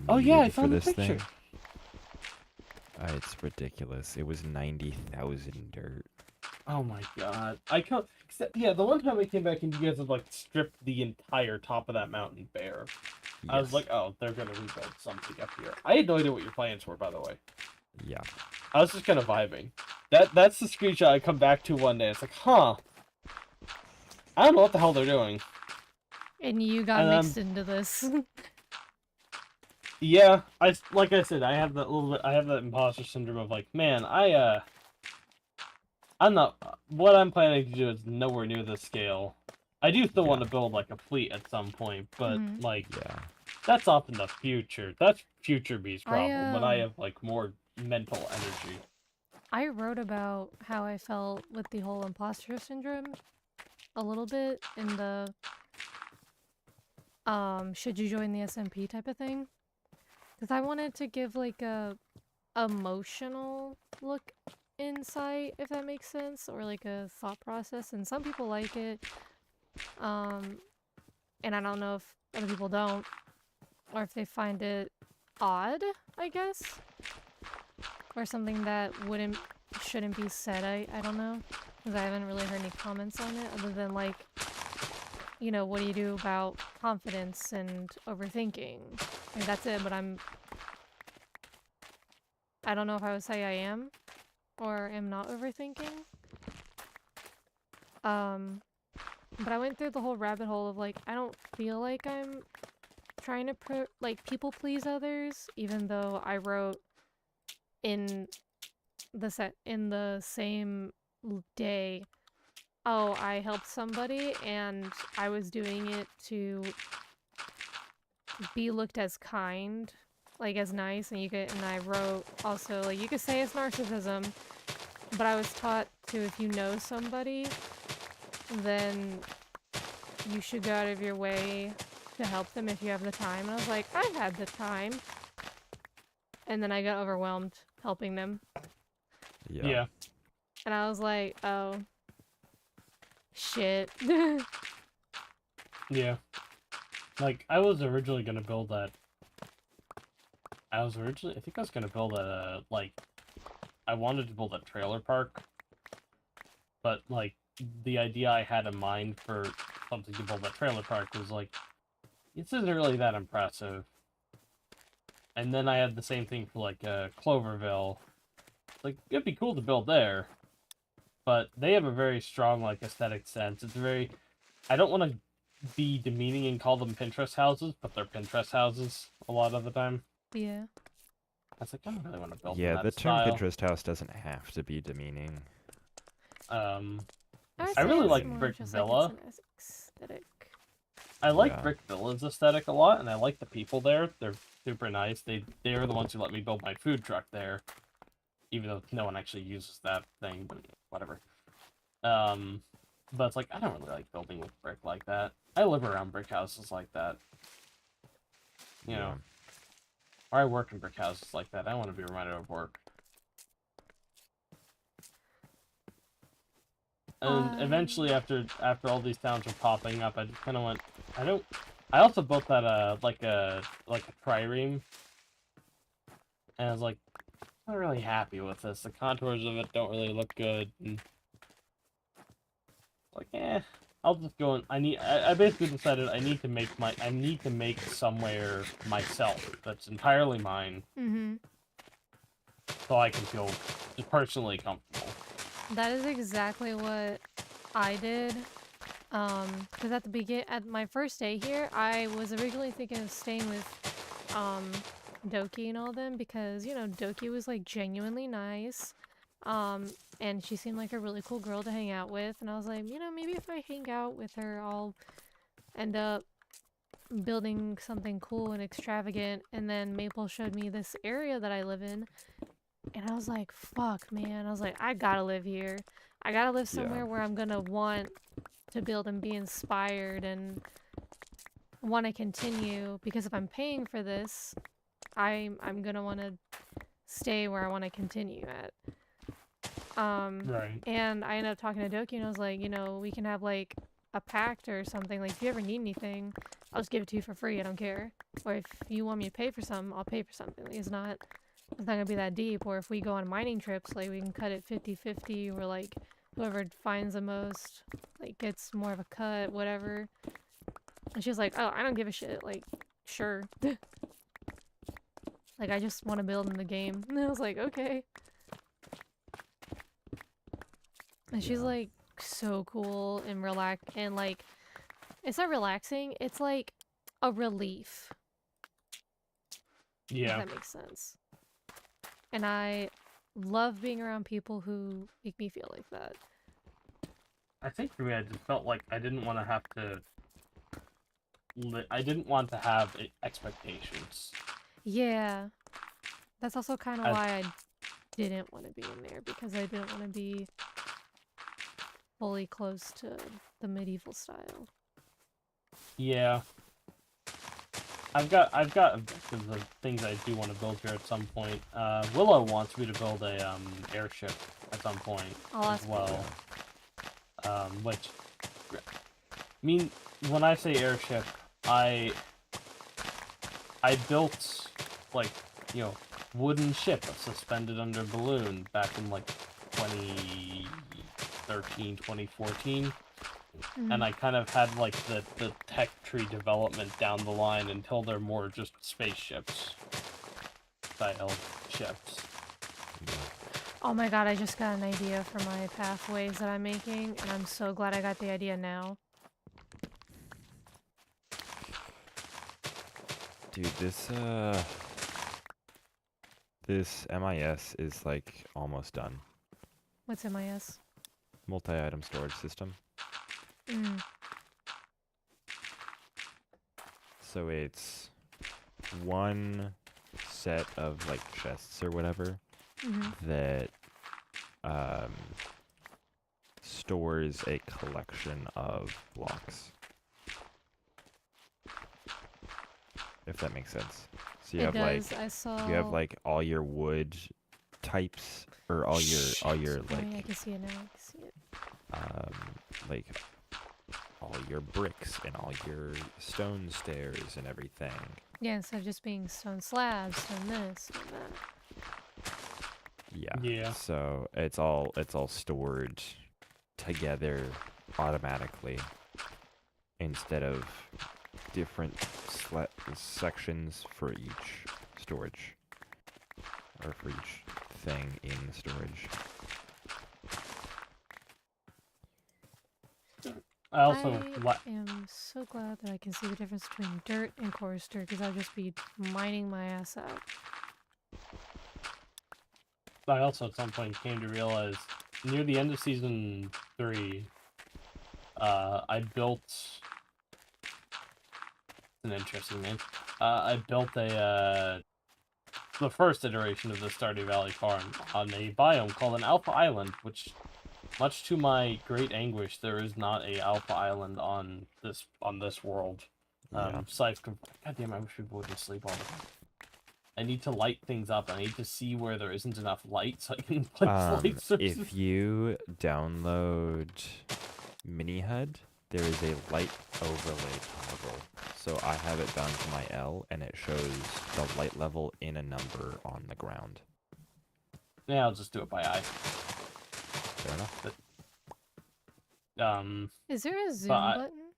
Oh yeah, I needed for found the this picture. thing. It's ridiculous. It was 90,000 dirt. Oh my god. Yeah, the one time I came back and you guys had like stripped the entire top of that mountain bare. I was Yes. like, oh, they're gonna rebuild something up here. I had no idea what your plans were, by the way. Yeah. I was just kind of vibing. That's the screenshot I come back to one day. It's like, huh. I don't know what the hell they're doing. And you got And, mixed into this. Yeah, like I said, I have that imposter syndrome of like, man, I'm not, what I'm planning to do is nowhere near this scale. I do still want to build like a fleet at some point, but Mhm. like, Yeah. that's off in the future. That's future B's problem when I um, have like more mental energy. I wrote about how I felt with the whole imposter syndrome a little bit in the should you join the SMP type of thing, because I wanted to give like a emotional look insight, if that makes sense, or like a thought process, and some people like it, and I don't know if other people don't, or if they find it odd, I guess. or something that shouldn't be said. I don't know, because I haven't really heard any comments on it other than like, you know, what do you do about confidence and overthinking? Like, that's it. But I don't know if I would say I am or am not overthinking. But I went through the whole rabbit hole of like, I don't feel like I'm trying to people please others, even though I wrote in the same day, oh, I helped somebody and I was doing it to be looked as kind, like as nice, and I wrote also like you could say it's narcissism, but I was taught to, if you know somebody, then you should go out of your way to help them if you have the time. And I was like, I've had the time. And then I got overwhelmed helping them. Yeah. And I was like, oh, shit. Yeah. Like, I was originally gonna build that. I think I was gonna build I wanted to build a trailer park. But, like, the idea I had in mind for something to build that trailer park was like, this isn't really that impressive. And then I had the same thing for like Cloverville. Like, it'd be cool to build there, but they have a very strong like aesthetic sense. It's very, I don't want to be demeaning and call them Pinterest houses, but they're Pinterest houses a lot of the time. Yeah. I was like, I don't really want to build in Yeah, that the term style. Pinterest house doesn't have to be demeaning. I really like Brick Villa. Like it's an aesthetic. I like Yeah. Brick Villa's aesthetic a lot, and I like the people there. They're super nice. They're the ones who let me build my food truck there, even though no one actually uses that thing. But whatever. But it's like I don't really like building with brick like that. I live around brick houses like that. You know, or I work in brick houses like that. I want to be reminded of work. And eventually, after all these towns were popping up, I just kind of went. I also built that like a trireme, and I was like, I'm not really happy with this. The contours of it don't really look good. And like, I'll just go and I basically decided I need to make somewhere myself that's entirely mine, so I can feel just personally comfortable. That is exactly what I did. Because at my first day here, I was originally thinking of staying with, Doki and all them because, you know, Doki was, like, genuinely nice. And she seemed like a really cool girl to hang out with. And I was like, you know, maybe if I hang out with her, I'll end up building something cool and extravagant. And then Maple showed me this area that I live in. And I was like, fuck, man. I was like, I gotta live here. I gotta live somewhere where I'm gonna want to build and be inspired and want to continue. Because if I'm paying for this, I'm gonna want to stay where I want to continue at. Right. And I ended up talking to Doki and I was like, you know, we can have like a pact or something. Like, if you ever need anything, I'll just give it to you for free. I don't care. Or if you want me to pay for something, I'll pay for something. Like, it's not gonna be that deep. Or if we go on mining trips, like, we can cut it 50-50, or like whoever finds the most, like, gets more of a cut, whatever. And she was like, oh, I don't give a shit. Like, sure. Like, I just want to build in the game. And I was like, okay. And she's like so cool and and like, it's not relaxing, it's like a relief. Yeah. If that makes sense. And I love being around people who make me feel like that. I think for me, I just felt like I didn't want to have expectations. Yeah. That's also kind of why I didn't want to be in there, because I didn't want to be fully close to the medieval style. Yeah. I've got objectives of things I do want to build here at some point. Willow wants me to build a airship at some point as well. Which, I mean, when I say airship, I built, like, you know, wooden ship suspended under a balloon back in like 2013, 2014. And I kind of had like the tech tree development down the line until they're more just spaceships style ships. Oh my god, I just got an idea for my pathways that I'm making, and I'm so glad I got the idea now. Dude, this MIS is like almost done. What's MIS? Multi-item storage system. So it's one set of like chests or whatever that stores a collection of blocks. If that makes sense. So you It have does. like I saw. you have like all your wood types or all your Oh, yeah, I like can see it now. I can see it. like all your bricks and all your stone stairs and everything. Yeah, instead of just being stone slabs, stone this, stone that. Yeah. So it's all stored together automatically instead of different sections for each storage or for each thing in the storage. I also am so glad that I can see the difference between dirt and coarse dirt, because I'll just be mining my ass out. I also at some point came to realize near the end of season 3, I built an interesting name. I built the first iteration of the Stardew Valley farm on a biome called an Alpha Island, which, much to my great anguish, there is not a Alpha Island on this world. Scythe, goddamn, I wish people wouldn't sleep all the time. I need to light things up. I need to see where there isn't enough light so I can place light sources. If you download Mini HUD, there is a light overlay toggle. So I have it bound to my L, and it shows the light level in a number on the ground. Yeah, I'll just do it by eye. Fair enough. Is there a zoom button?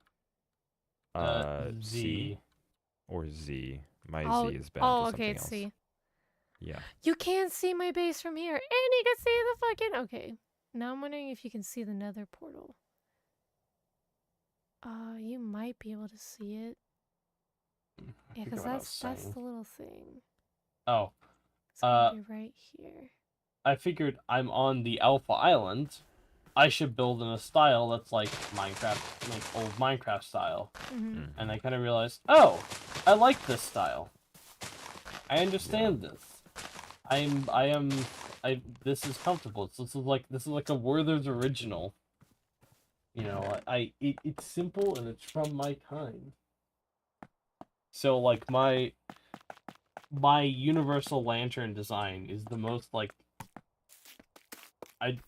Z. C or Z. My Oh, Z is bound to okay, something it's else. C. Yeah. You can't see my base from here, and you can see the fucking. Okay, now I'm wondering if you can see the Nether portal. You might be able to see it. Yeah, because that's the little thing. Oh. It's gonna be right here. I figured I'm on the Alpha Island. I should build in a style that's like Minecraft, like old Minecraft style. And I kind of realized, oh, I like this style. I understand this. This is comfortable. This is like a Werther's original. You know, it's simple and it's from my time. So like my universal lantern design is the most like I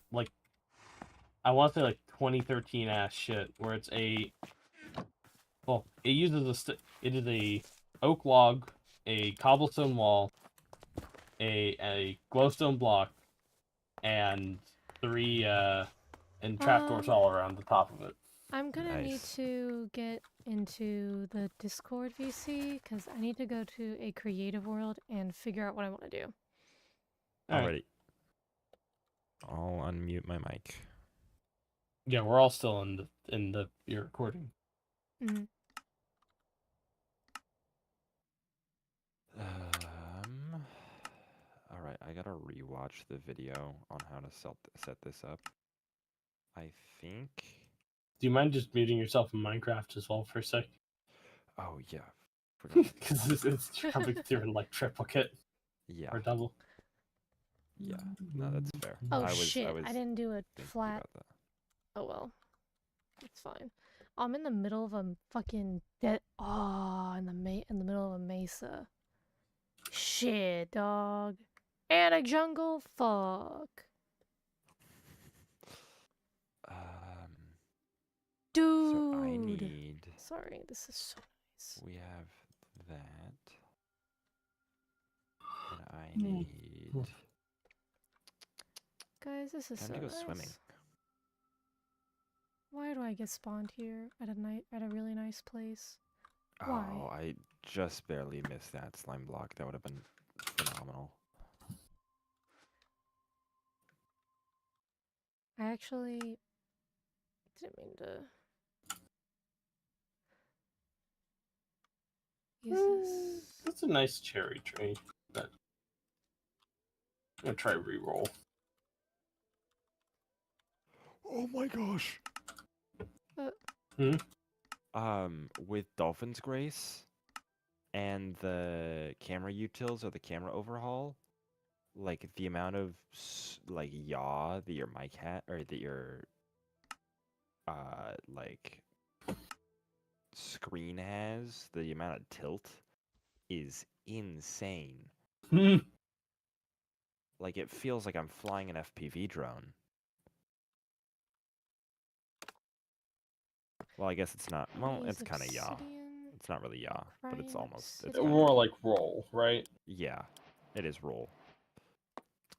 want to say like 2013 ass shit where it's it uses it is a oak log, a cobblestone wall, a glowstone block, and 3 and trapdoors all around the top of it. I'm gonna need Nice. to get into the Discord VC because I need to go to a creative world and figure out what I want to do. Alrighty. I'll unmute my mic. Yeah, we're all still in the you're recording. Alright, I gotta rewatch the video on how to set this up. I think. Do you mind just muting yourself in Minecraft as well for a sec? Oh yeah. Forgot. Because it's coming through in like triplicate Yeah. or double. Yeah. No, that's fair. Oh I shit! I didn't do a thinking flat. about that. Oh well, it's fine. I'm in the middle of a fucking in the middle of a mesa. Shit, dog. And a jungle. Fuck. Dude. So I need. Sorry, this is so nice. We have that. And I need Guys, this is time so to go nice. swimming. Why do I get spawned here at a really nice place? Why? Oh, I just barely missed that slime block. That would have been phenomenal. I actually didn't mean to use this. That's a nice cherry tree. But I'm gonna try re-roll. Oh my gosh. Hmm? With Dolphin's Grace and the camera utils or the camera overhaul, like the amount of like yaw that your mic hat or that your like screen has, the amount of tilt is insane. Hmm. Like it feels like I'm flying an FPV drone. Well, I guess it's not. Well, Use it's kind of yaw. obsidian, It's not really yaw, but it's crying almost. It's obsidian. kinda More yaw. like roll, right? Yeah, it is roll.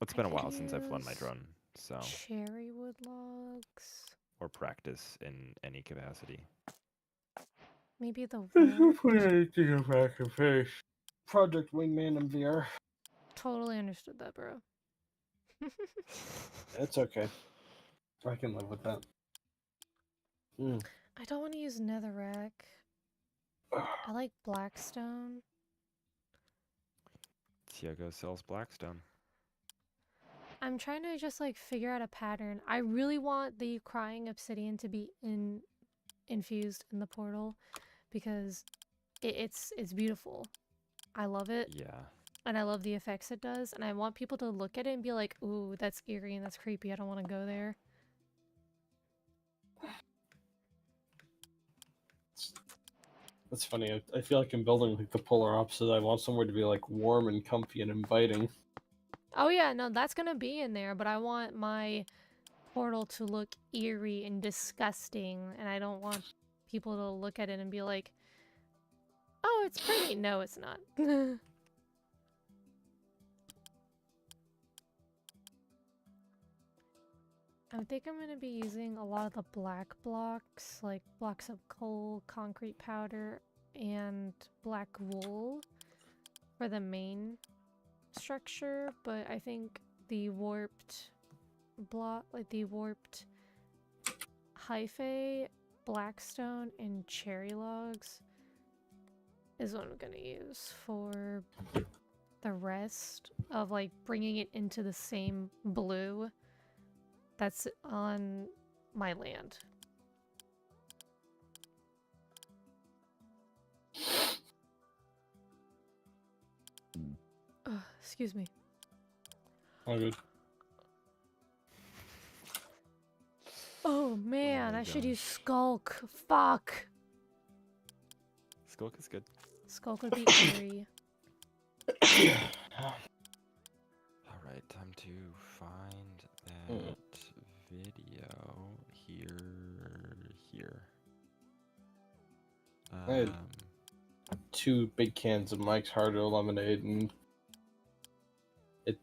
It's I been a could while since I've flown my use drone, so cherry wood logs. or practice in any capacity. Maybe the This is wool. what I think of back and face. Project Wingman in VR. Totally understood that, bro. It's okay. I can live with that. Mm. I don't want to use netherrack. I like blackstone. Tiago sells Blackstone. I'm trying to just like figure out a pattern. I really want the crying obsidian to be infused in the portal because it's beautiful. I love it. Yeah. And I love the effects it does, and I want people to look at it and be like, ooh, that's eerie and that's creepy, I don't want to go there. That's funny. I feel like I'm building like the polar opposite. I want somewhere to be like warm and comfy and inviting. Oh yeah, no, that's gonna be in there, but I want my portal to look eerie and disgusting, and I don't want people to look at it and be like, oh, it's pretty. No, it's not. I think I'm going to be using a lot of the black blocks, like blocks of coal, concrete powder, and black wool for the main structure, but I think the warped block, like the warped hyphae, blackstone, and cherry logs is what I'm going to use for the rest of like bringing it into the same blue that's on my land. Excuse me. All good. Oh man, my I should use gosh. Skulk. Fuck. Skulk is good. Skulk would be eerie. Alright, time to find that video here. I had 2 big cans of Mike's Harder lemonade, and it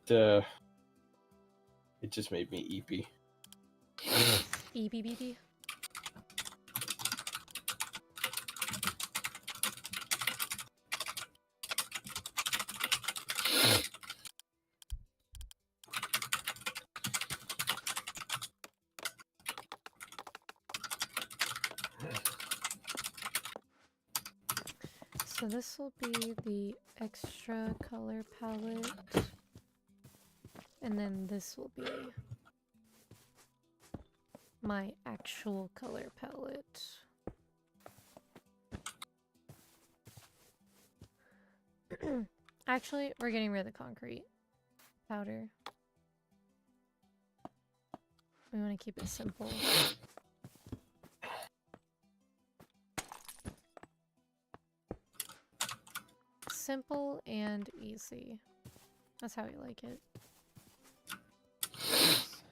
just made me eepy. EBBB. So this will be the extra color palette, and then this will be my actual color palette. Actually, we're getting rid of the concrete powder. We want to keep it simple. Simple and easy. That's how we like it.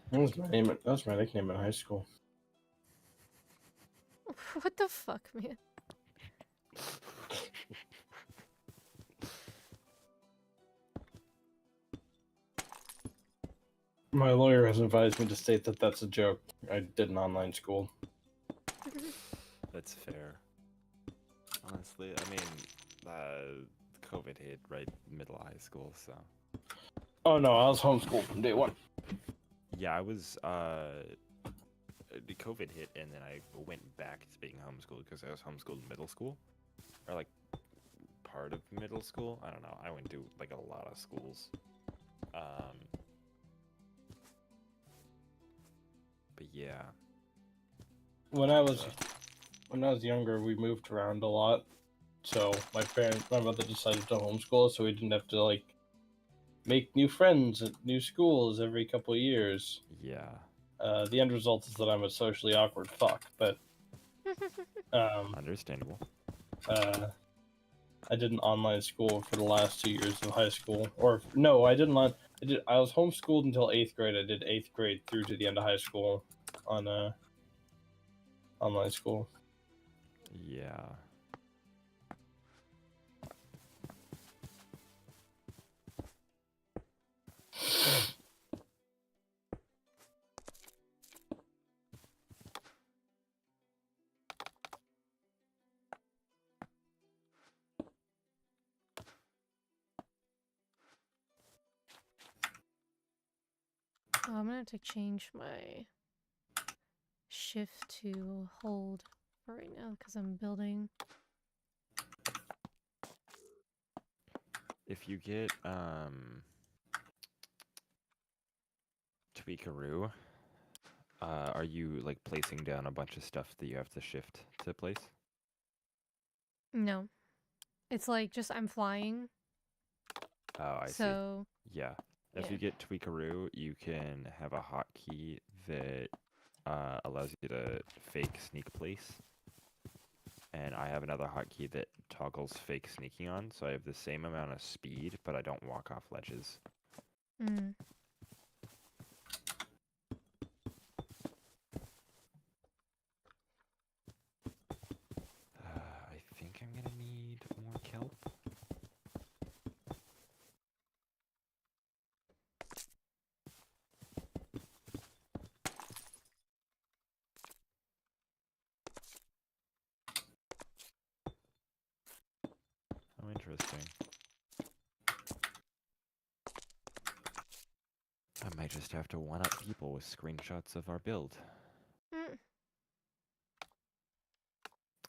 That was my name. That was my nickname in high school. What the fuck, man? My lawyer has advised me to state that that's a joke. I did an online school. That's fair. Honestly, I mean, COVID hit right middle of high school, so. Oh no, I was homeschooled from day one. Yeah, I was, the COVID hit, and then I went back to being homeschooled because I was homeschooled in middle school. Or, like, part of middle school. I don't know. I went to, like, a lot of schools. But yeah. When I was younger, we moved around a lot. So my mother decided to homeschool us so we didn't have to like make new friends at new schools every couple of years. Yeah. The end result is that I'm a socially awkward fuck, but Understandable. I did an online school for the last 2 years of high school. Or no, I didn't. I was homeschooled until 8th grade. I did 8th grade through to the end of high school on online school. Yeah. Oh, I'm gonna have to change my shift to hold for right now because I'm building. If you get, Tweakaroo, are you, like, placing down a bunch of stuff that you have to shift to place? No. It's like just I'm flying. Oh, I see. So Yeah. If yeah. you get Tweakaroo, you can have a hotkey that allows you to fake sneak place. And I have another hotkey that toggles fake sneaking on, so I have the same amount of speed, but I don't walk off ledges. Mm. I think I'm gonna need more kelp. Oh, interesting. I might just have to one-up people with screenshots of our build. Mm.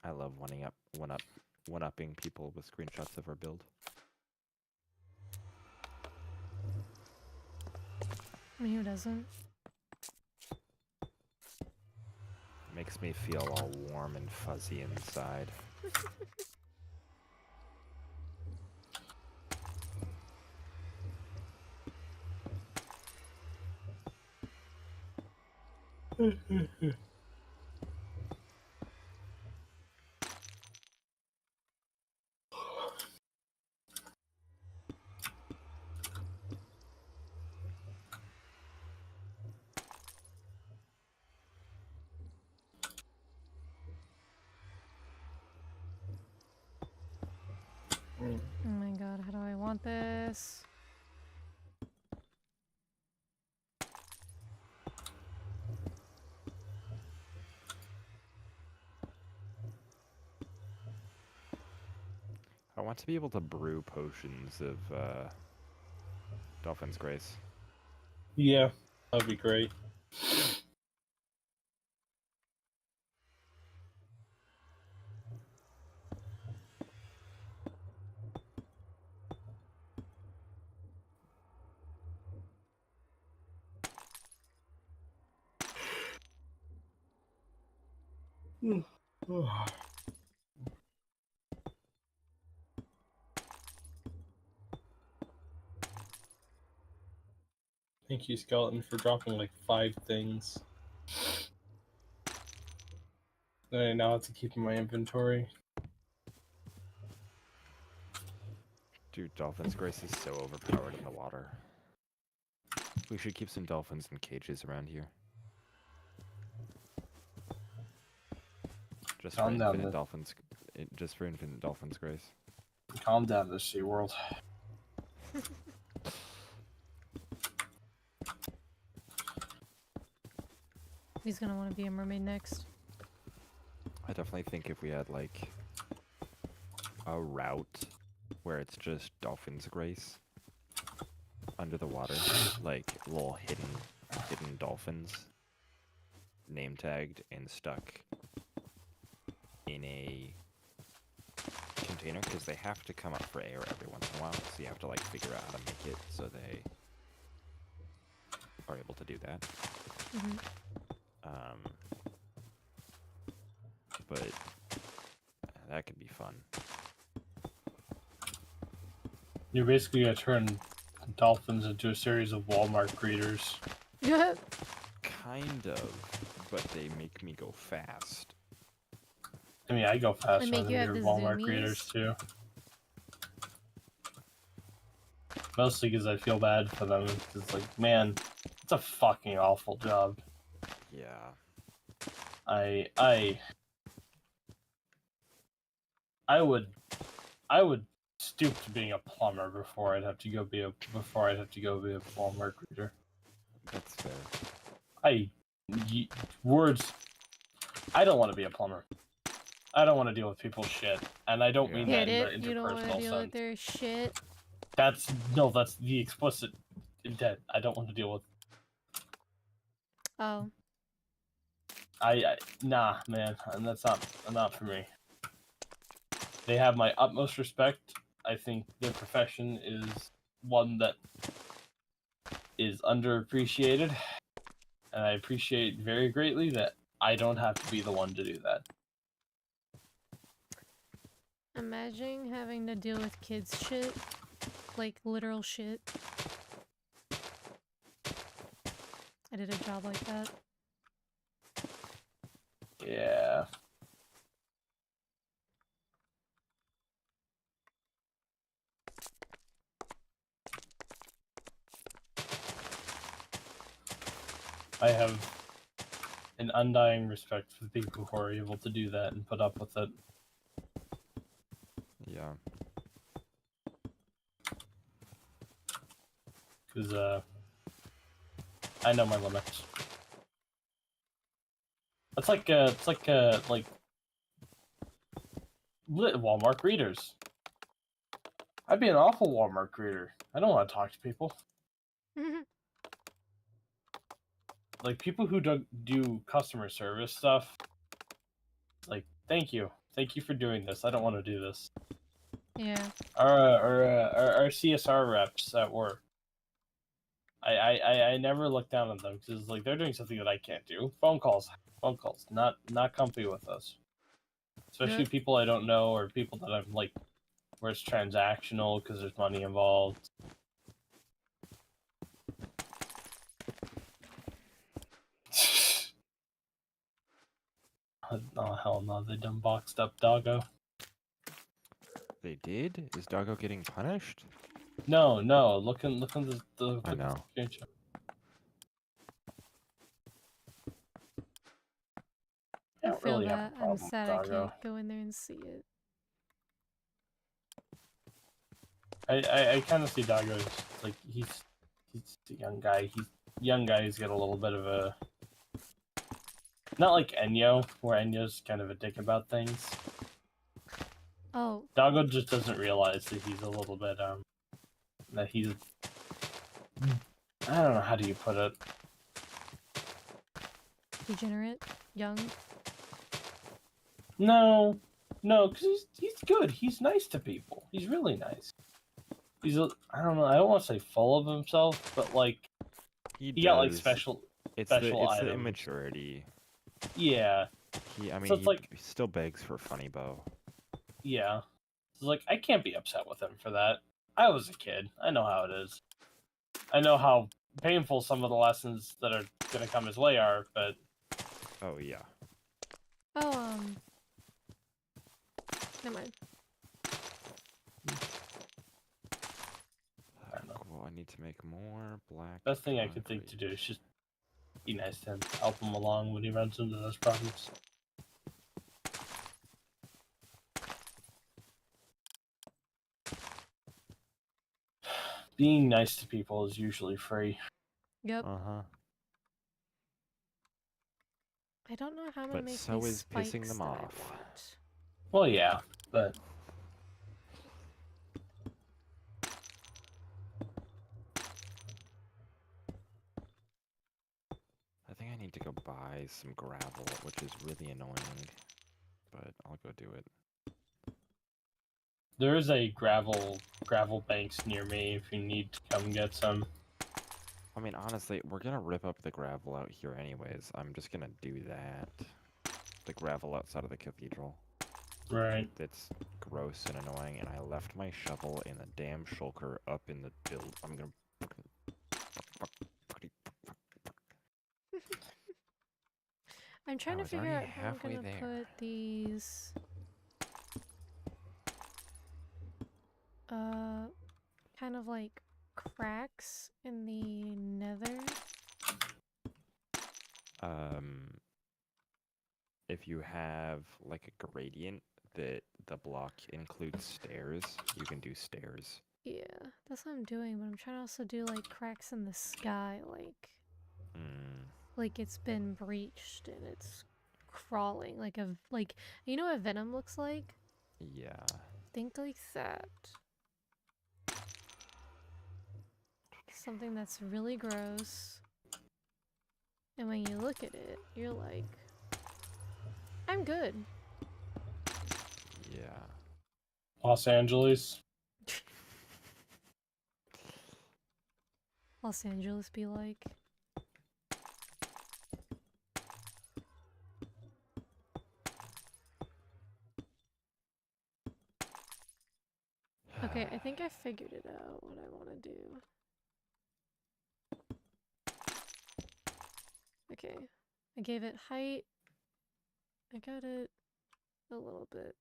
I love one-upping people with screenshots of our build. I mean, who doesn't? Makes me feel all warm and fuzzy inside. Oh my god, how do I want this? I want to be able to brew potions of Dolphin's Grace. Yeah, that'd be great. Thank you, Skeleton, for dropping like 5 things. That I now have to keep in my inventory. Dude, Dolphin's Grace is so overpowered in the water. We should keep some dolphins in cages around here. Just for infinite dolphins, just for infinite Dolphin's Grace. Calm down, this SeaWorld. He's gonna want to be a mermaid next. I definitely think if we had like a route where it's just dolphins grace under the water, like little hidden dolphins, name tagged and stuck in a container, because they have to come up for air every once in a while, so you have to like figure out how to make it so they are able to do that. Mm-hmm. But that could be fun. You're basically gonna turn dolphins into a series of Walmart greeters. Kind of, but they make me go fast. I mean, I go faster make than you have your the Walmart zoomies? greeters too. Mostly because I feel bad for them. It's like, man, it's a fucking awful job. Yeah. I would stoop to being a plumber before I'd have to go be a Walmart greeter. That's fair. Words. I don't want to be a plumber. I don't want to deal with people's shit, and I don't mean that Hit in it. the You don't want to interpersonal deal sense. with their shit. That's the explicit intent. I don't want to deal with. Oh. Nah, man, and that's not for me. They have my utmost respect. I think their profession is one that is underappreciated, and I appreciate very greatly that I don't have to be the one to do that. Imagine having to deal with kids' shit. Like, literal shit. I did a job like that. Yeah. I have an undying respect for the people who are able to do that and put up with it. Yeah. Because, I know my limits. It's like Walmart greeters. I'd be an awful Walmart greeter. I don't want to talk to people. Like, people who do customer service stuff, like, thank you for doing this. I don't want to do this. Yeah. Our CSR reps at work. I never look down on them because like they're doing something that I can't do. Phone calls, not comfy with us. Especially Yeah. people I don't know or people that I'm like, where it's transactional because there's money involved. Oh hell no! They done boxed up Doggo. They did? Is Doggo getting punished? No. Look in the I know. screenshot. I I don't feel really have a that. I'm problem with sad I Doggo. can't go in there and see it. I kind of see Doggo as like he's a young guy. Young guys get a little bit of a, not like Enyo, where Enyo's kind of a dick about things. Oh. Doggo just doesn't realize that he's a little bit that he's, I don't know, how do you put it? Degenerate? Young? No, because he's good. He's nice to people. He's really nice. I don't know. I don't want to say full of himself, but like He got like does. special It's items. the immaturity. Yeah. So it's like, He still begs for Funny Bow. yeah. It's like I can't be upset with him for that. I was a kid. I know how it is. I know how painful some of the lessons that are gonna come his way are, but Oh yeah. Oh, never mind. I don't know. Cool. I need to make more black. Best thing I could think to do is just be nice to him, help him along when he runs into those problems. Being nice to people is usually free. Yep. Uh huh. I don't know how I'm gonna But make so these is pissing spikes them that I off. want. Well, yeah, but I think I need to go buy some gravel, which is really annoying. But I'll go do it. there is a gravel banks near me if you need to come get some. I mean, honestly, we're gonna rip up the gravel out here anyways. I'm just gonna do that. The gravel outside of the cathedral. Right. That's gross and annoying, and I left my shovel in the damn shulker up in the build. I'm gonna. I'm trying I to was figure already out how I'm halfway gonna there. put these kind of like cracks in the nether. If you have like a gradient that the block includes stairs, you can do stairs. Yeah, that's what I'm doing, but I'm trying to also do like cracks in the sky, like it's been breached and it's crawling like a like you know what venom looks like? Yeah. Think like that. Something that's really gross. And when you look at it, you're like, I'm good. Yeah. Los Angeles. Los Angeles be like. Okay, I think I figured it out what I want to do. Okay, I gave it height. I got it a little bit.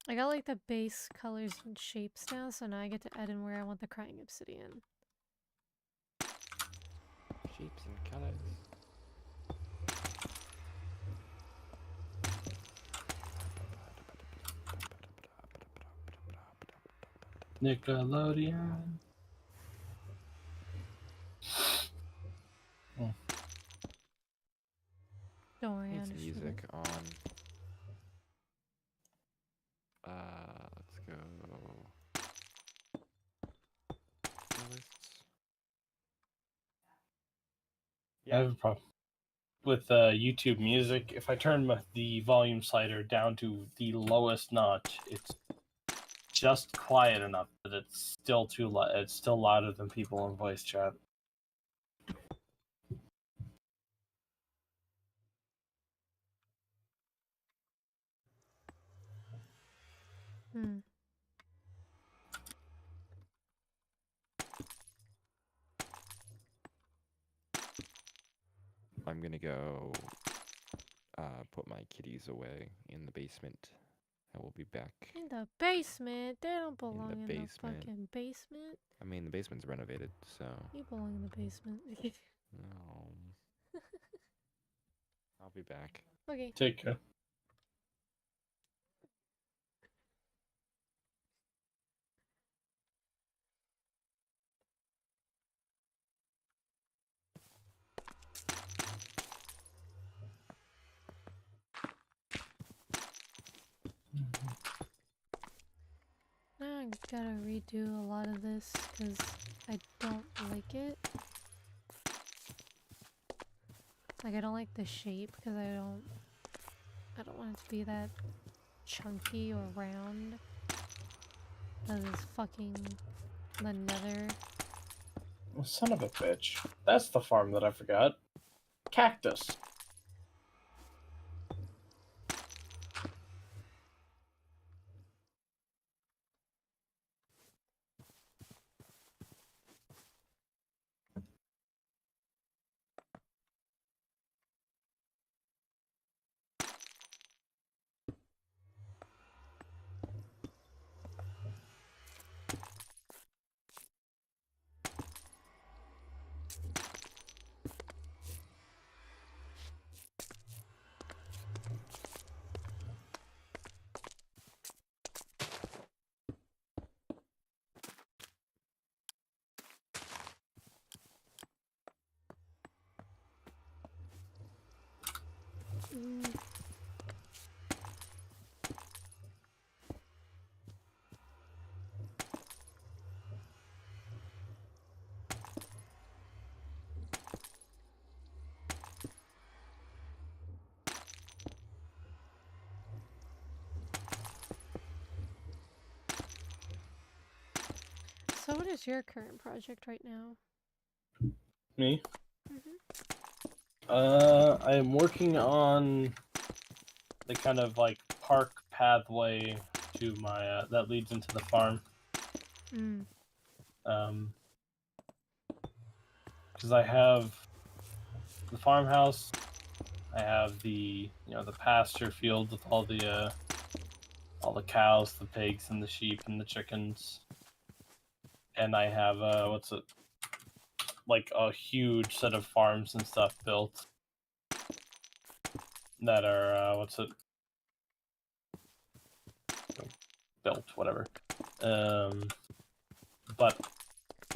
I got like the base colors and shapes now, so now I get to add in where I want the crying obsidian. Shapes and colors. Nickelodeon. Don't worry, I Needs understood it. music on. Let's go. Lists. I have a problem with YouTube Music. If I turn the volume slider down to the lowest notch, it's just quiet enough that it's still too it's still louder than people in voice chat. Hmm. I'm gonna go put my kitties away in the basement. I will be back In the basement? They don't in belong the in the basement. fucking basement. I mean, the basement's renovated, so. You belong in the basement. No. I'll be back. Okay. Take care. Now I gotta redo a lot of this because I don't like it. Like I don't like the shape because I don't want it to be that chunky or round. That is fucking the nether. Oh, son of a bitch. That's the farm that I forgot. Cactus. what is your current project right now? Me? Mm-hmm. I am working on the kind of like park pathway to my that leads into the farm. Mm. Because I have the farmhouse, I have the the pasture field with all the cows, the pigs, and the sheep and the chickens, and I have what's it like a huge set of farms and stuff built that are built whatever. But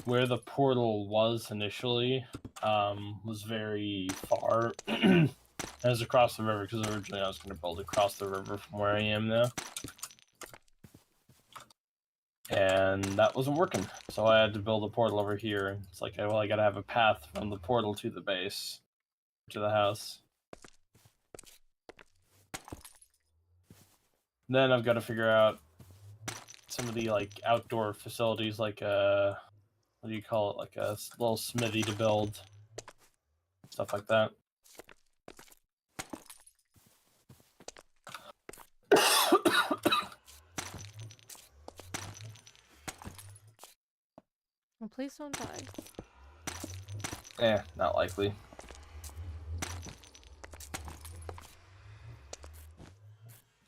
where the portal was initially was very far. It was across the river because originally I was going to build across the river from where I am now. And that wasn't working, so I had to build a portal over here. It's like, well, I gotta have a path from the portal to the base, to the house. Then I've got to figure out some of the like outdoor facilities, like what do you call it, like a little smithy to build, stuff like that. Well, please don't die. Not likely.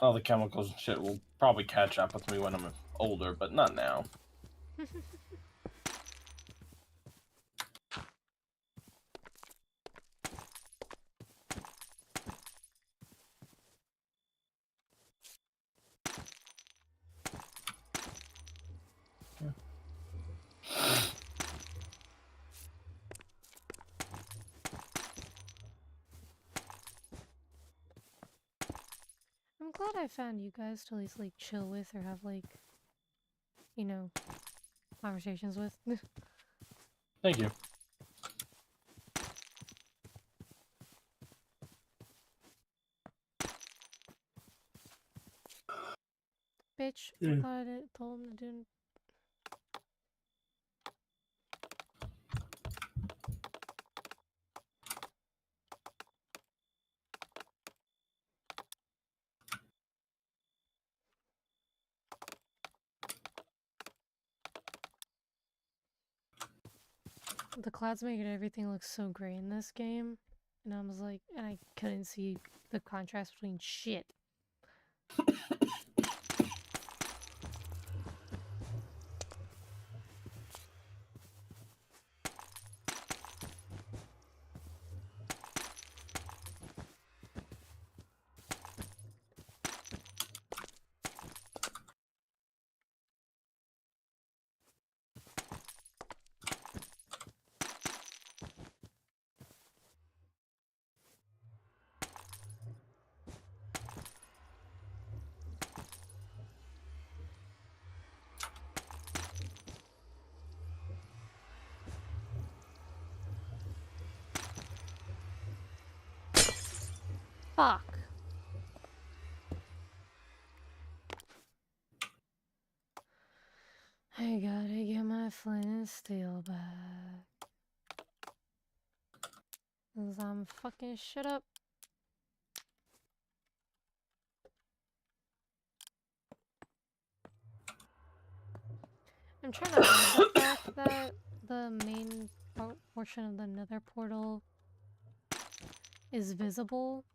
All the chemicals and shit will probably catch up with me when I'm older, but not now. I'm glad I found you guys to at least like chill with or have like, you know, conversations with. Thank you. Bitch, I thought I told him to do. The clouds make everything look so gray in this game, and I was like, and I couldn't see the contrast between shit. Fuck. I gotta get my flint and steel back. 'Cause I'm fucking shit up. I'm trying to hide the fact that the main portion of the nether portal is visible.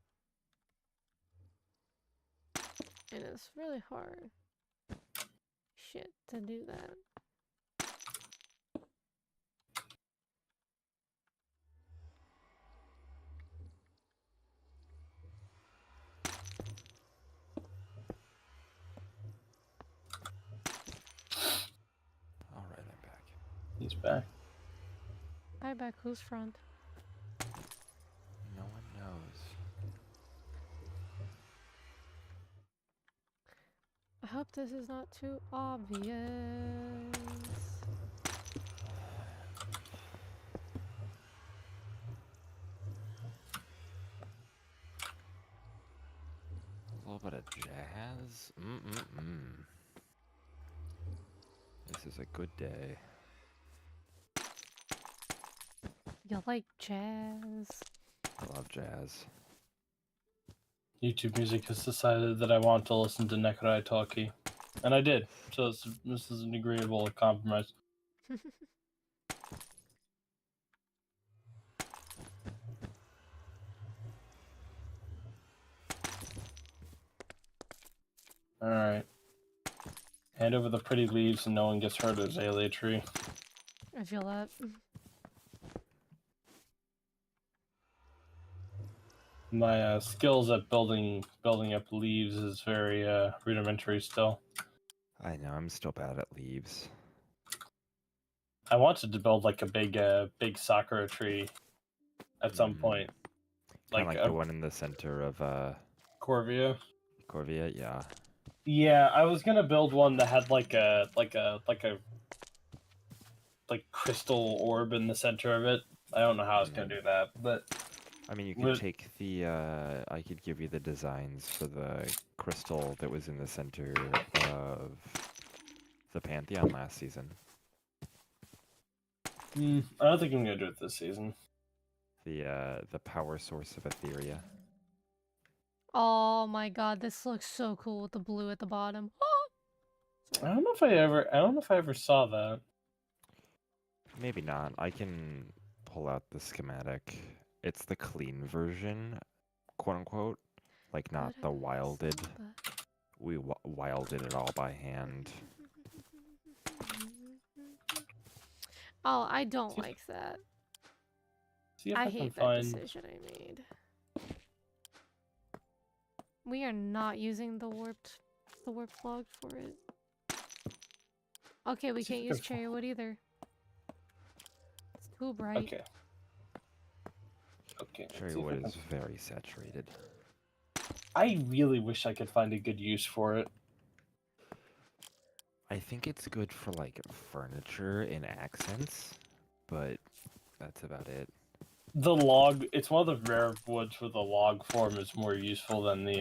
And it's really hard. Shit, to do that. Alright, I'm back. He's back. Hi, back whose front? No one knows. I hope this is not too obvious. A little bit of jazz. This is a good day. You like jazz? I love jazz. YouTube Music has decided that I want to listen to Nekorai Talkie. And I did. So this is an agreeable compromise. Alright. Hand over the pretty leaves and no one gets hurt azalea tree. I feel that. My skills at building up leaves is very rudimentary still. I know, I'm still bad at leaves. I wanted to build like a big sakura tree at some point. Kind Like of like the one in the center of Corvia. Corvia, yeah. Yeah, I was gonna build one that had like a crystal orb in the center of it. I don't know how I was gonna do that, but I mean, you could take the, I could give you the designs for the crystal that was in the center of the Pantheon last season. I don't think I'm gonna do it this season. The power source of Etheria. Oh my god, this looks so cool with the blue at the bottom. I don't know if I ever saw that. Maybe not. I can pull out the schematic. It's the clean version, quote unquote. Like, not the wilded. We wilded it all by hand. Oh, I don't like that. See if I can hate that find. decision I made. We are not using the warped log for it. Okay, we See if can't I use can cherry wood either. It's too bright. Okay. Okay. let's Cherry see if I wood can- is very saturated. I really wish I could find a good use for it. I think it's good for, like, furniture and accents, but that's about it. The log, it's one of the rare woods where the log form is more useful than the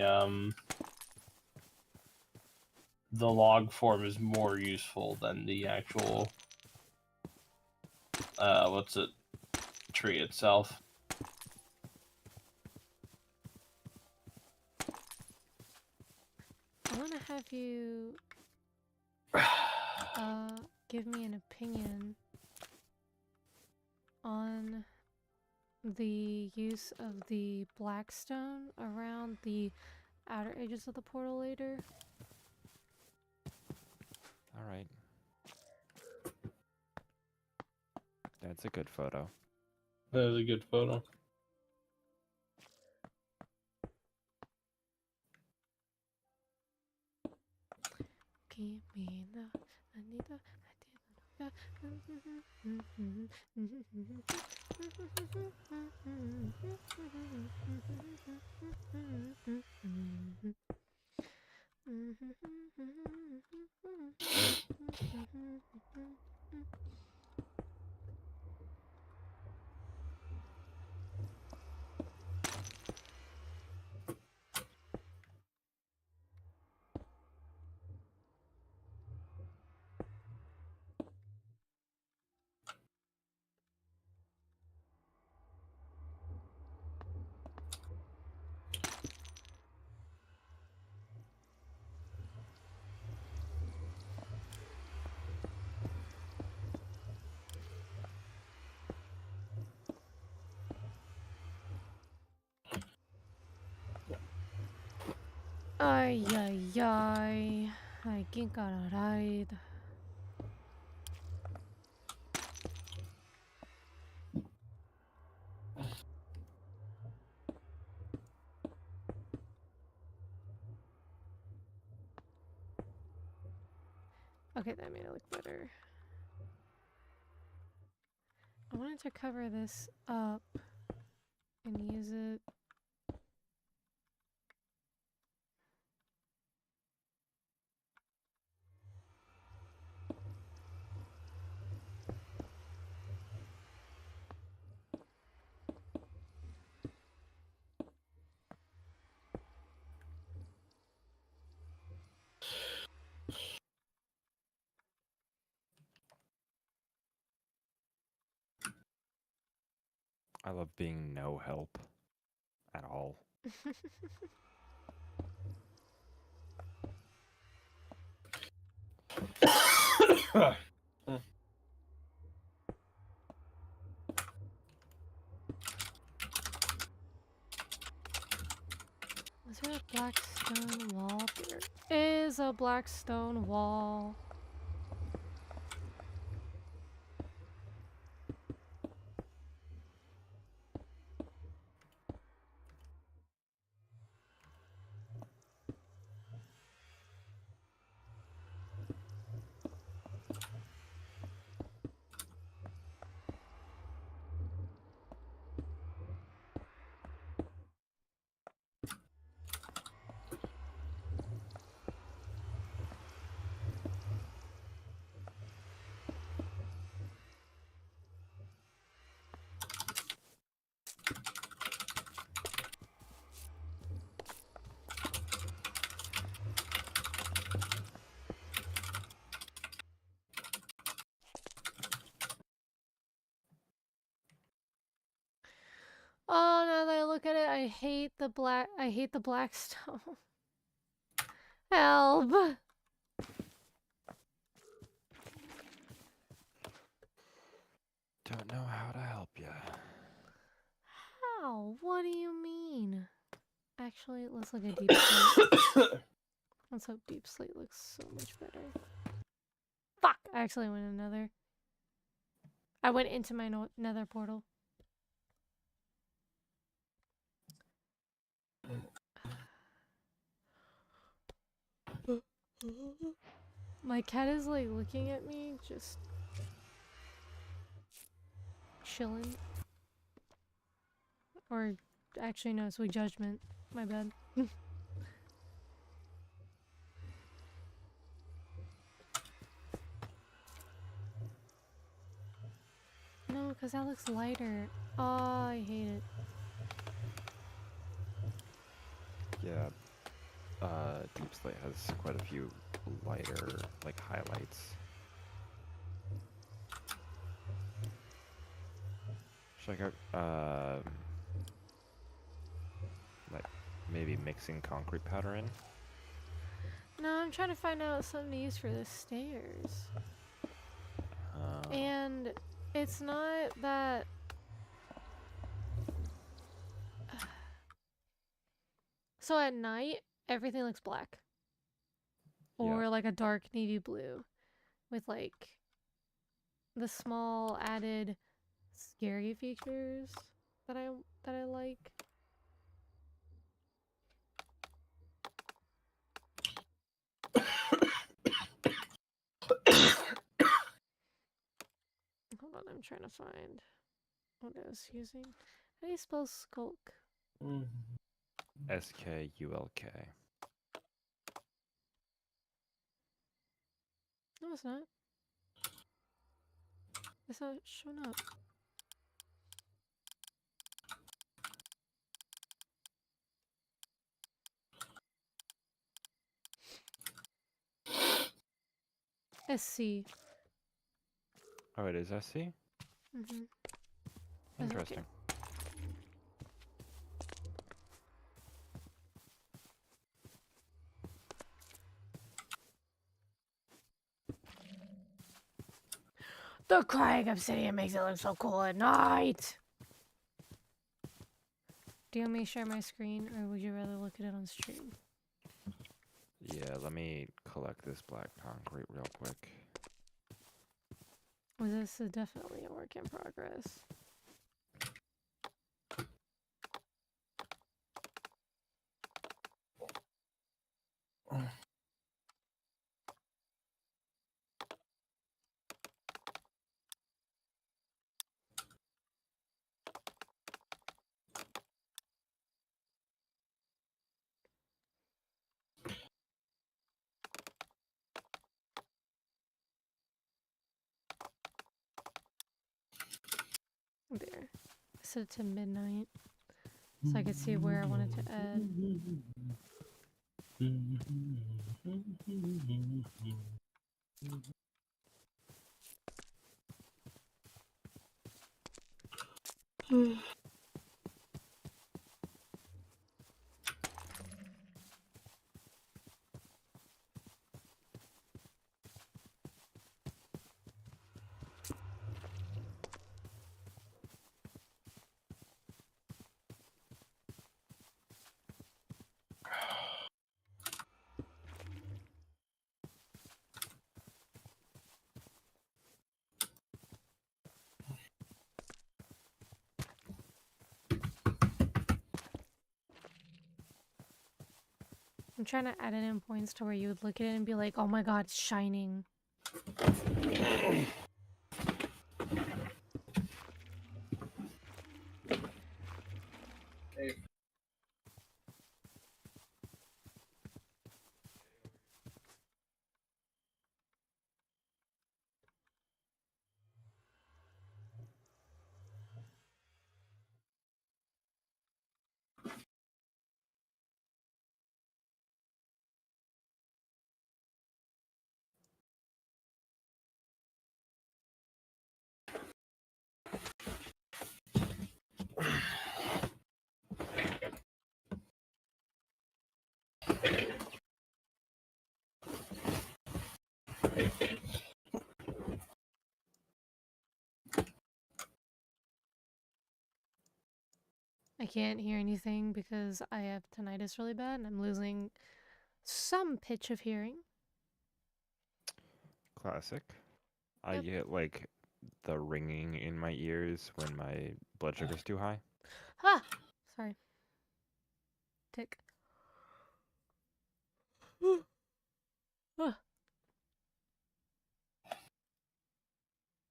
log form is more useful than the actual tree itself. I want to have you give me an opinion on the use of the blackstone around the outer edges of the portal later. Alright. That's a good photo. That is a good photo. Give me the Anita. Ay, ay, ay. I think I'll ride. Okay, that made it look better. I wanted to cover this up and use it. I love being no help at all. Is there a black stone wall? There is a black stone wall. Oh, now that I look at it, I hate the black stone. Help! Don't know how to help you. How? What do you mean? Actually, let's look at deep slate. Let's hope deep slate looks so much better. Fuck! I actually went another. I went into my nether portal. My cat is like looking at me, just chilling. Or actually, no, sweet judgment. My bad. No, because that looks lighter. Oh, I hate it. Yeah. Deep Slate has quite a few lighter, like, highlights. Check out, like, maybe mixing concrete powder in. No, I'm trying to find out something to use for the stairs. And it's not that... So at night, everything looks black. Or Yeah. like a dark navy blue. With like the small added scary features that I like. Hold on, I'm trying to find what I was using. How do you spell skulk? SKULK. No, it's not. It's not showing up. SC. Oh, it is SC? Mm-hmm. Interesting. The crying obsidian makes it look so cool at night! Do you want me to share my screen, or would you rather look at it on stream? Yeah, let me collect this black concrete real quick. Well, this is definitely a work in progress. There. I set it to midnight, so I could see where I wanted to add. I'm trying to add it in points to where you would look at it and be like, oh my god, it's shining. I can't hear anything because I have tinnitus really bad and I'm losing some pitch of hearing. Classic. I Yep. get like the ringing in my ears when my blood sugar's too high. Ah! Sorry. Tick. Ah.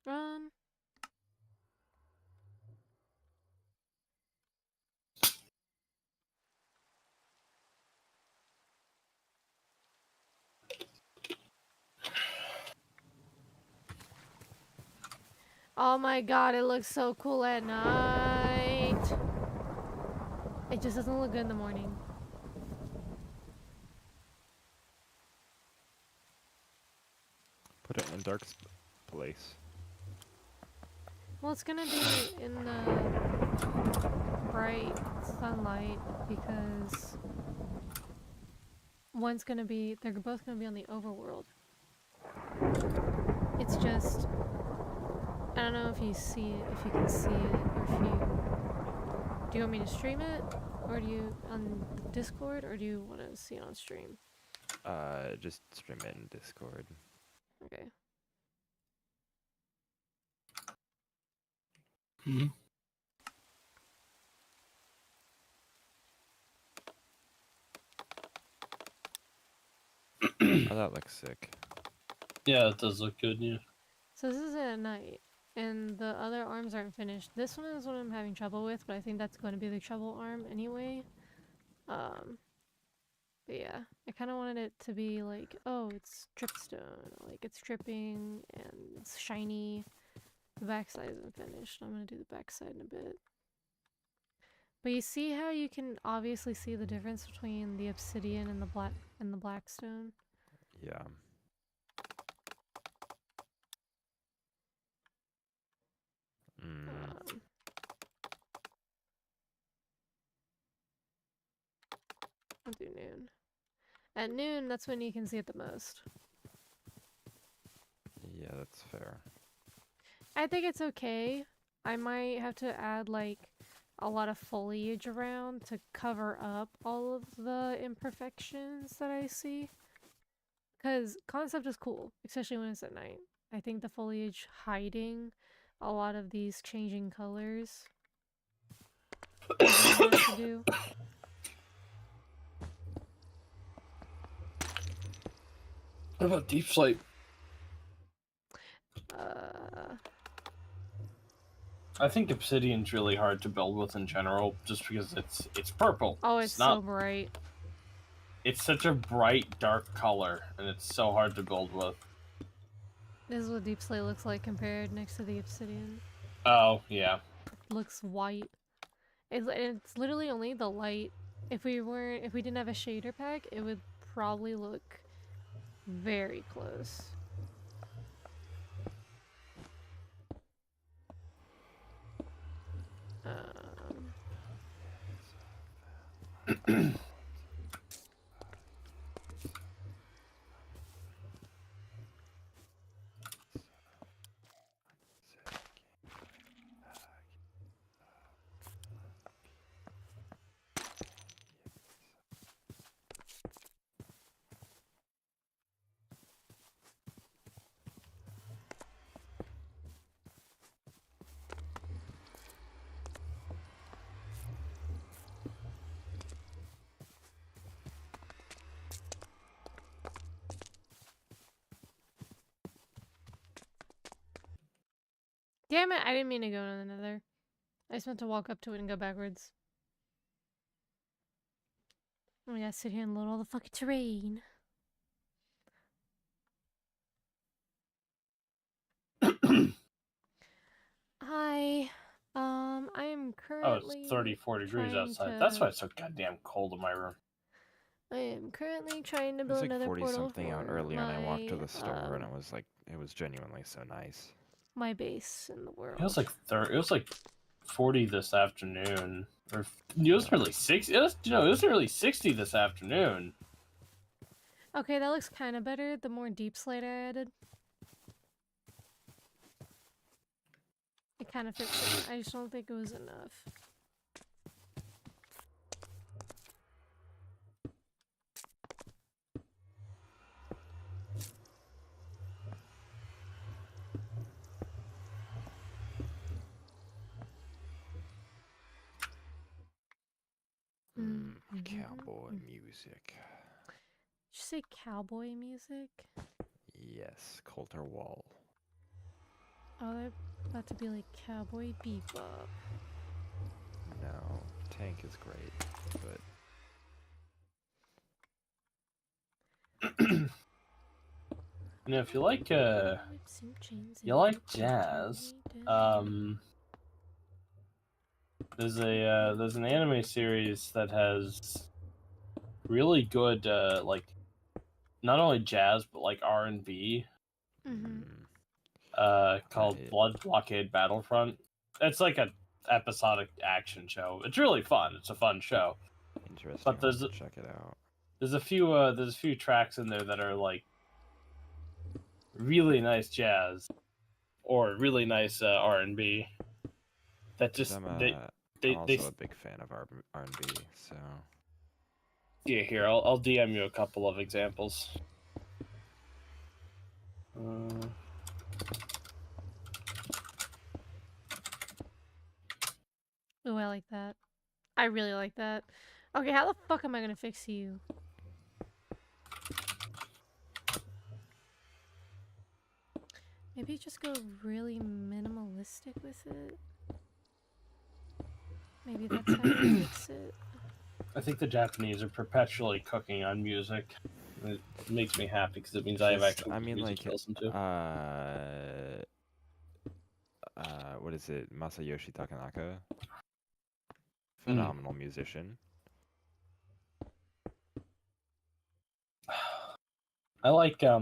Um. Oh my god, it looks so cool at night. It just doesn't look good in the morning. Put it in a dark place. Well, it's gonna be in the bright sunlight because one's gonna be, they're both gonna be on the overworld. It's just, I don't know if you see it, if you can see it, or if you, do you want me to stream it, or do you, on Discord, or do you want to see it on stream? Just stream it in Discord. Okay. Oh, that looks sick. Yeah, it does look good, yeah. So this is at night, and the other arms aren't finished. This one is what I'm having trouble with, but I think that's going to be the trouble arm anyway. But yeah, I kind of wanted it to be like, oh, it's dripstone, like it's dripping and it's shiny. The backside isn't finished. I'm gonna do the backside in a bit. But you see how you can obviously see the difference between the obsidian and the blackstone? Yeah. Um, I'll do noon. At noon, that's when you can see it the most. Yeah, that's fair. I think it's okay. I might have to add like a lot of foliage around to cover up all of the imperfections that I see. Because concept is cool, especially when it's at night. I think the foliage hiding a lot of these changing colors is what I wanted to do. What about deep sleep? I think obsidian's really hard to build with in general, just because it's purple. Oh, it's not. so bright. It's such a bright, dark color, and it's so hard to build with. This is what deep slate looks like compared next to the obsidian. Oh yeah. It looks white. It's literally only the light. If we didn't have a shader pack, it would probably look very close. Damn it, I didn't mean to go to the nether. I just meant to walk up to it and go backwards. We gotta sit here and load all the fucking terrain. Hi. I am Oh, it's currently 34 degrees trying outside. That's why to- it's so goddamn cold in my room. I am currently trying to It was build like another 40 portal something out for earlier, and I walked to my, the store, and it was like, it was genuinely so nice. my base in the world. It was like It was like 40 this afternoon, or it was really 60. It was really 60 this afternoon. Okay, that looks kind of better. The more deep slate I added. It kind of fits in. I just don't think it was enough. Cowboy music. Did you say cowboy music? Yes, Coulter Wall. Oh, they're about to be like cowboy bebop. No, Tank is great, but You know, if you like jazz, there's an anime series that has really good like not only jazz but like R&B called Right. Blood Blockade Battlefront. It's like a episodic action show. It's really fun. It's a fun show. Interesting. But I'll have to check it out. There's a few tracks in there that are like really nice jazz or really nice R&B that just I'm they also a big fan of R&B, so yeah, here I'll DM you a couple of examples. Oh, I like that. I really like that. Okay, how the fuck am I gonna fix you? Maybe just go really minimalistic with it. Maybe that's how you fix it. I think the Japanese are perpetually cooking on music. It makes me happy because it means I have just, actual I mean, music like, to listen to. what is it? Masayoshi Takanaka, phenomenal musician. I like I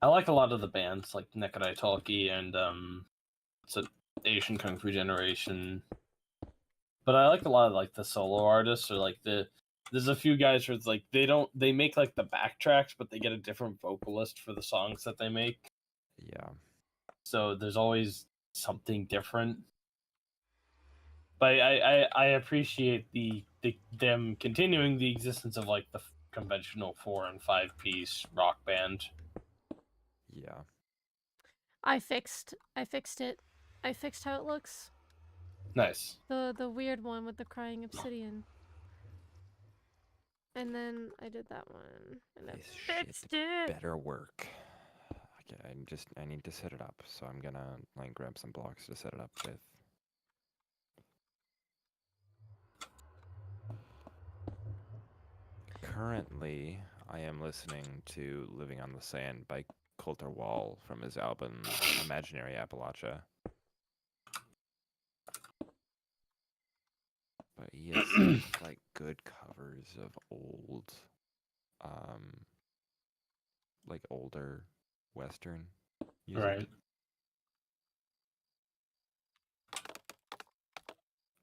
like a lot of the bands like Nekadai Talkie and Asian Kung Fu Generation. But I like a lot of like the solo artists or like there's a few guys where it's like they make like the backtracks but they get a different vocalist for the songs that they make. Yeah. So there's always something different. But I appreciate them continuing the existence of like the conventional 4 and 5 piece rock band. Yeah. I fixed it. I fixed how it looks. Nice. The weird one with the crying obsidian. And then I did that one. And I This fixed shit it! better work. Okay, I need to set it up, so I'm gonna like grab some blocks to set it up with. Currently, I am listening to Living on the Sand by Coulter Wall from his album Imaginary Appalachia. But he has such, like, good covers of old, like older Western music. Right.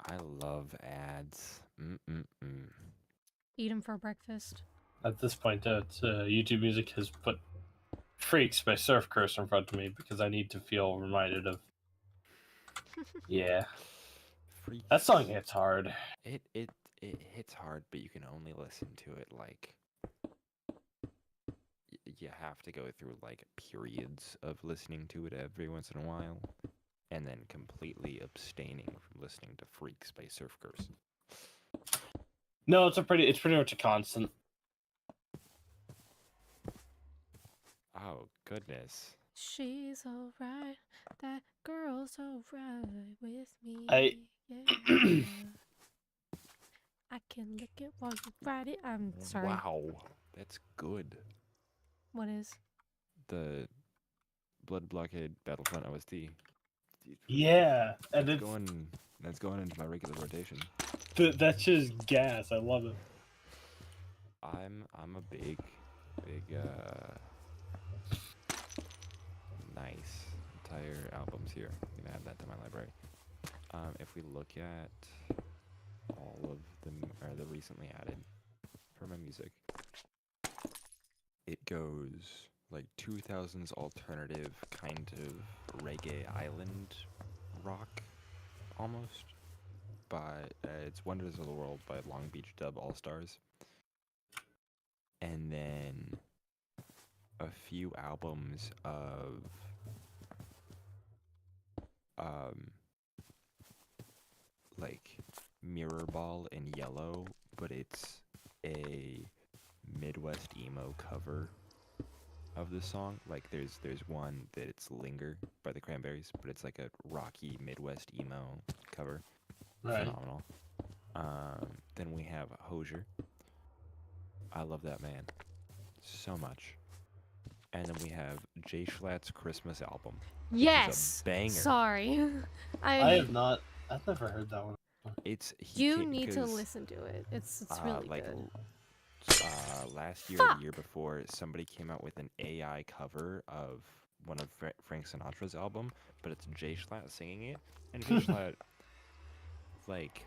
I love ads. Eat them for breakfast. At this point, YouTube Music has put Freaks by Surf Curse in front of me because I need to feel reminded of. Yeah. Freaks. That song hits hard. It hits hard, but you can only listen to it like you have to go through like periods of listening to it every once in a while, and then completely abstaining from listening to Freaks by Surf Curse. No, it's pretty much a constant. Oh goodness. She's alright. That girl's alright with me. I Yeah. I can lick it while you ride it. I'm sorry. Wow, that's good. What is? The Blood Blockade Battlefront OST. yeah, and That's it's going. That's going into my regular rotation. that's just gas. I love it. I'm a big nice entire albums here. I'm gonna add that to my library. If we look at all of them or the recently added for my music, it goes like 2000s alternative kind of reggae island rock almost. By it's Wonders of the World by Long Beach Dub All Stars, and then a few albums of like Mirrorball and Yellow, but it's a Midwest emo cover of the song. Like there's one that it's Linger by the Cranberries, but it's like a rocky Midwest emo cover. Right. Phenomenal. Then we have Hosier. I love that man so much. And then we have Jay Schlatt's Christmas album. Yes. Banger. Sorry. I have not. I've never heard that one. It's You need to listen to it. It's really like, good. Last year or the year before, somebody came out with an AI cover of one of Frank Sinatra's album, but it's Jay Schlatt singing it, and Jay Schlatt, like,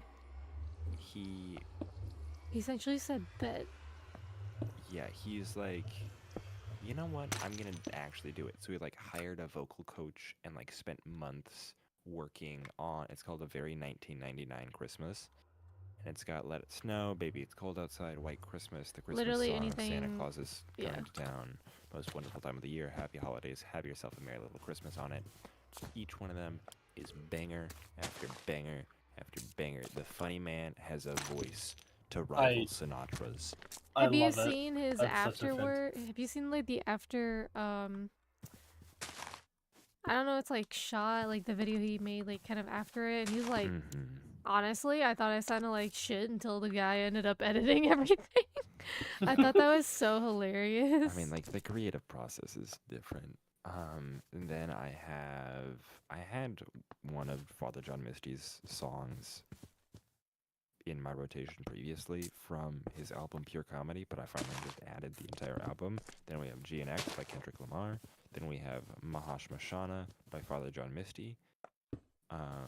he essentially said bet. yeah, he's like, you know what? I'm gonna actually do it. So he like hired a vocal coach and like spent months working on. It's called A Very 1999 Christmas, and it's got Let It Snow, Baby It's Cold Outside, White Christmas, the Christmas Literally song, anything. Santa Claus is coming Yeah. to town, most wonderful time of the year, happy holidays, have yourself a merry little Christmas on it. Each one of them is banger after banger after banger. The funny man has a voice to rival Sinatra's. I Have you love it. seen his That's such a fan- afterward? Have you seen like the after I don't know, it's like shot, like the video he made like kind of after it, and he's like, Mhm. honestly, I thought I sounded like shit until the guy ended up editing everything. I thought that was so hilarious. I mean, like the creative process is different. And then I had one of Father John Misty's songs in my rotation previously from his album Pure Comedy, but I finally just added the entire album. Then we have G and X by Kendrick Lamar. Then we have Mahash Mashana by Father John Misty,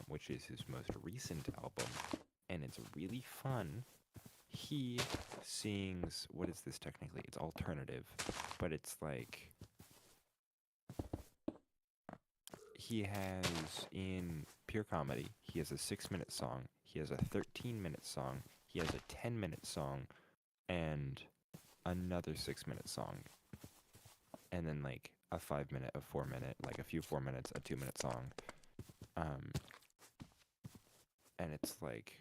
which is his most recent album, and it's really fun. He sings, what is this technically? It's alternative, but it's like, he has in Pure Comedy, he has a 6-minute song, he has a 13-minute song, he has a 10-minute song, and another 6-minute song. And then like a 5-minute, a 4-minute, like a few 4 minutes, a 2-minute song. And it's like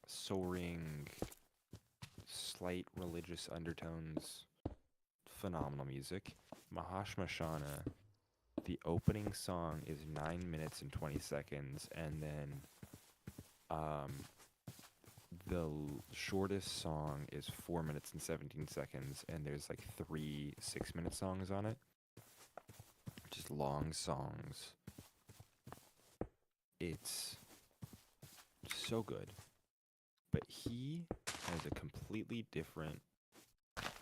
soaring, slight religious undertones, phenomenal music. Mahash Mashana, the opening song is 9 minutes and 20 seconds, and then the shortest song is 4 minutes and 17 seconds, and there's like 3 6-minute songs on it. Just long songs. It's so good. But he has a completely different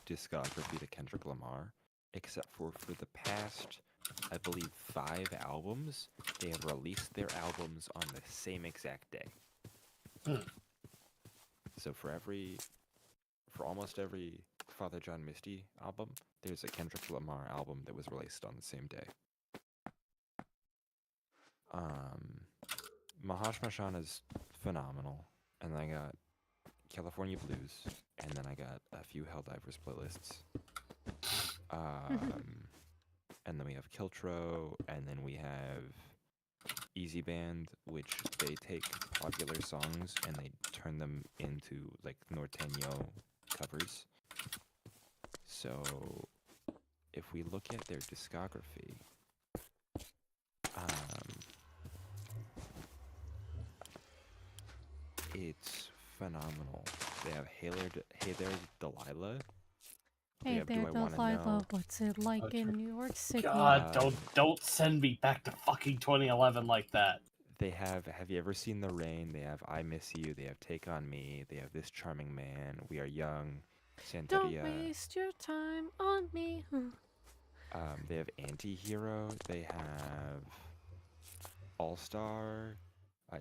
discography to Kendrick Lamar, except for the past, I believe, 5 albums, they have released their albums on the same exact day. So for almost every Father John Misty album, there's a Kendrick Lamar album that was released on the same day. Mahash Mashana is phenomenal, and then I got California Blues, and then I got a few Helldivers playlists. And then we have Kiltro, and then we have Easy Band, which they take popular songs and they turn them into like norteño covers. So if we look at their discography, it's phenomenal. They have Hey There, Delilah. They Hey have there, Do I Wanna Delilah. Know. What's it like Okay. in New York City? God, Um, don't send me back to fucking 2011 like that. They have You ever seen The Rain? They have I Miss You. They have Take on Me. They have This Charming Man. We Are Young. Don't Santeria. waste your time on me. They have Anti-Hero. They have All Star.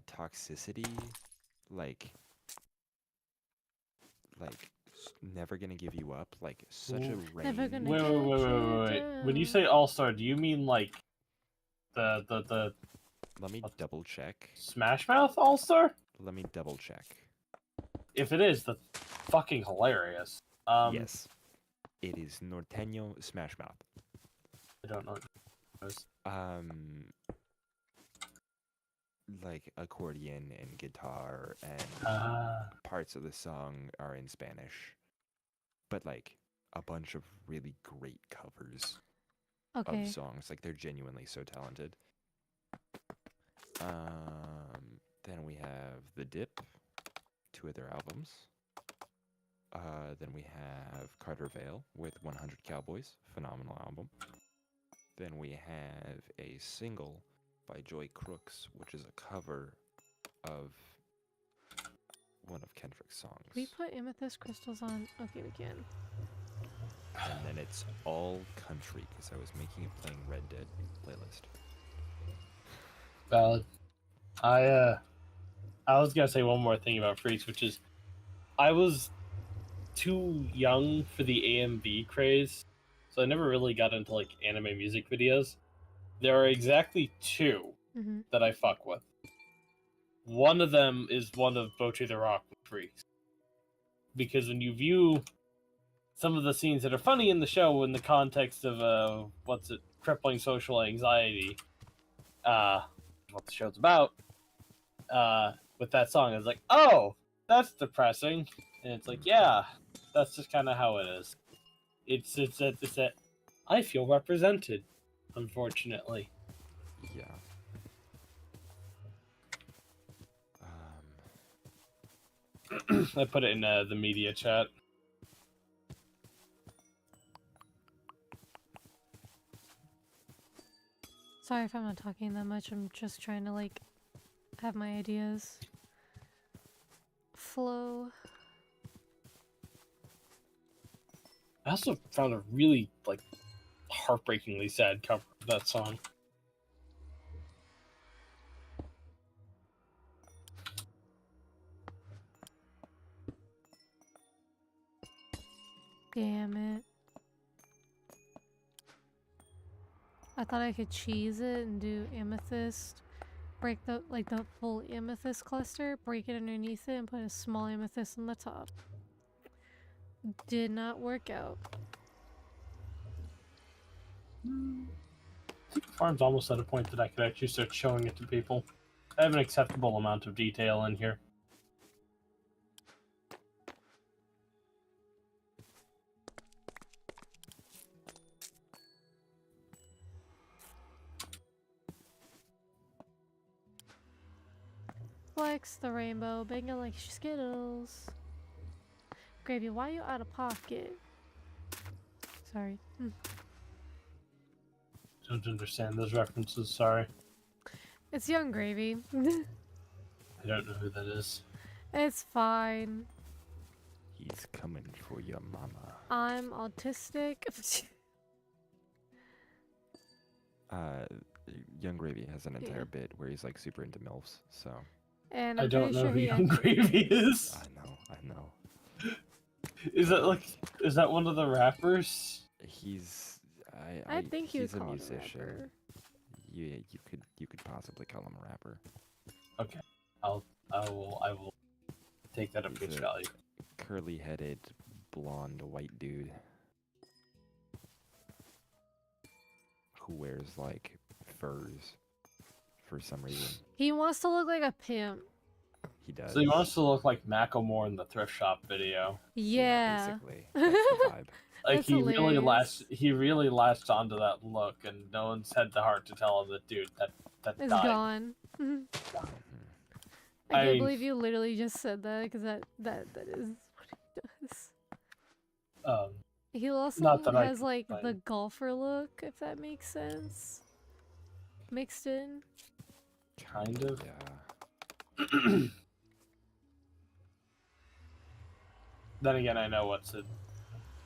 Toxicity. Like Never Gonna Give You Up. Like such a Ooh. Never range. gonna Wait. get When you you say All Star, do you mean like the Let me double check. Smash Mouth All Star? Let me double check. If it is, that's fucking hilarious. Yes, it is Norteño Smash Mouth. I don't know what it is. Like accordion and guitar and parts of the song are in Spanish, but like a bunch of really great covers Okay. of songs. Like they're genuinely so talented. Then we have The Dip, 2 of their albums. Then we have Carter Vale with 100 Cowboys, phenomenal album. Then we have a single by Joy Crooks, which is a cover of one of Kendrick's songs. Can we put amethyst crystals on? Okay, we can. And then it's all country, because I was making a Playing Red Dead playlist. Valid. I was gonna say one more thing about Freaks, which is I was too young for the AMV craze, so I never really got into like anime music videos. There are exactly 2 that I fuck with. One of them is one of Bocce the Rock with Freaks, because when you view some of the scenes that are funny in the show in the context of crippling social anxiety, what the show's about, with that song, it's like, oh, that's depressing, and it's like, yeah, that's just kind of how it is. It's that I feel represented, unfortunately. Yeah. I put it in the media chat. Sorry if I'm not talking that much. I'm just trying to like have my ideas flow. I also found a really like heartbreakingly sad cover of that song. Damn it. I thought I could cheese it and do amethyst. Break the full amethyst cluster, break it underneath it, and put a small amethyst on the top. Did not work out. Farm's almost at a point that I could actually start showing it to people. I have an acceptable amount of detail in here. Flex the rainbow, banging like Skittles. Gravy, why are you out of pocket? Sorry. Don't understand those references, sorry. It's Young Gravy. I don't know who that is. It's fine. He's coming for your mama. I'm autistic. Young Gravy has an entire bit where he's like super into MILFs, so. And I I'm don't pretty know sure who he Young Gravy is. I know. Is that one of the rappers? He's I think he he's was a called musician. a rapper. Yeah, you could possibly call him a rapper. Okay. I will take that at face value. Curly-headed, blonde, white dude who wears like furs for some reason. He wants to look like a pimp. He does. So he wants to look like Macklemore in the thrift shop video. Yeah. Basically. That's the vibe. Like That's hilarious. he really latched onto that look, and no one's had the heart to tell him that, dude, that It's died. gone. Mhm. I can't I- believe you literally just said that because that is what he does. He also Not that I has like the complain. golfer look, if that makes sense. Mixed in. Kind of. Yeah. Then again, I know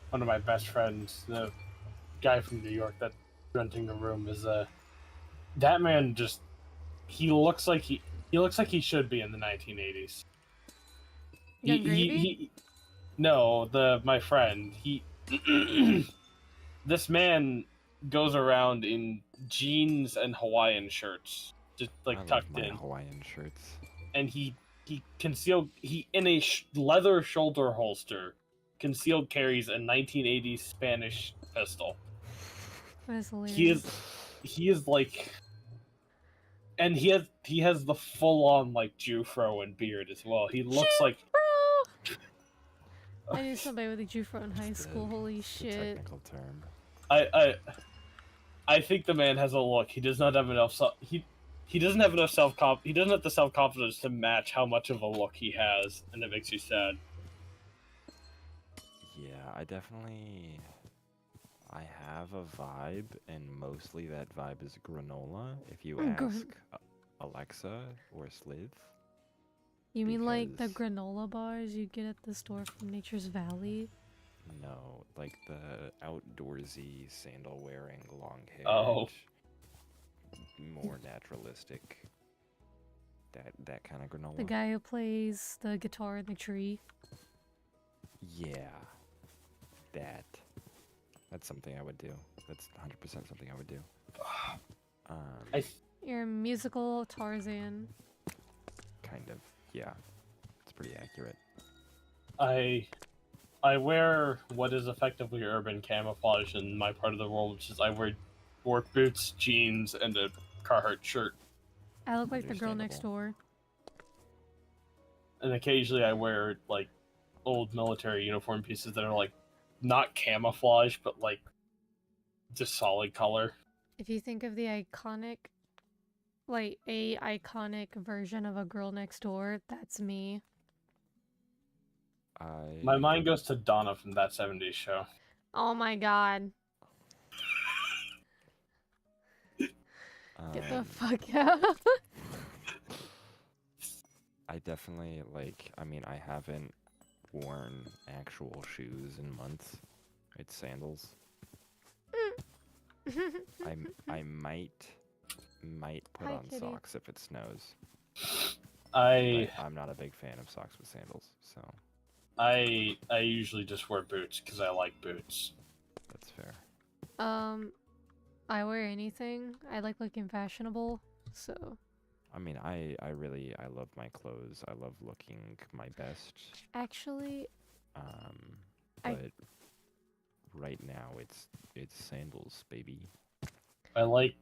one of my best friends, the guy from New York that's renting the room, is that man just he looks like he should be in the 1980s. Young Gravy? No, my friend, this man goes around in jeans and Hawaiian shirts, just like I love tucked my in, Hawaiian shirts. and he in a leather shoulder holster concealed carries a 1980s Spanish pistol. That's hilarious. He is like, and he has the full on like Jufro and beard as well. He looks like I knew somebody with a Jufro in high school. Holy The shit. technical term. I think the man has a look. He does not have enough he doesn't have enough he doesn't have the self-confidence to match how much of a look he has, and it makes you sad. Yeah, I have a vibe, and mostly that vibe is granola. If you ask Alexa or Sliv. You mean like the because- granola bars you get at the store from Nature's Valley? No, like the outdoorsy, sandal-wearing, long-haired, Oh. more naturalistic. That kind of granola. The guy who plays the guitar in the tree? Yeah, that's something I would do. That's 100% something I would do. You're a musical Tarzan. Kind of. Yeah, it's pretty accurate. I wear what is effectively urban camouflage in my part of the world, which is I wear work boots, jeans, and a Carhartt shirt. I look like the girl next Understandable. door. And occasionally I wear like old military uniform pieces that are like not camouflage, but like just solid color. If you think of the iconic, like a iconic version of a girl next door, that's me. My mind goes to Donna from That 70s Show. Oh my god. Get the fuck out. I definitely I haven't worn actual shoes in months. It's sandals. I might put Hi, on kitty. socks if it snows. I'm not a big fan of socks with sandals, so I usually just wear boots because I like boots. that's fair. I wear anything. I like looking fashionable, so. I mean, I love my clothes. I love looking my best. Actually, But right now it's sandals, baby. I like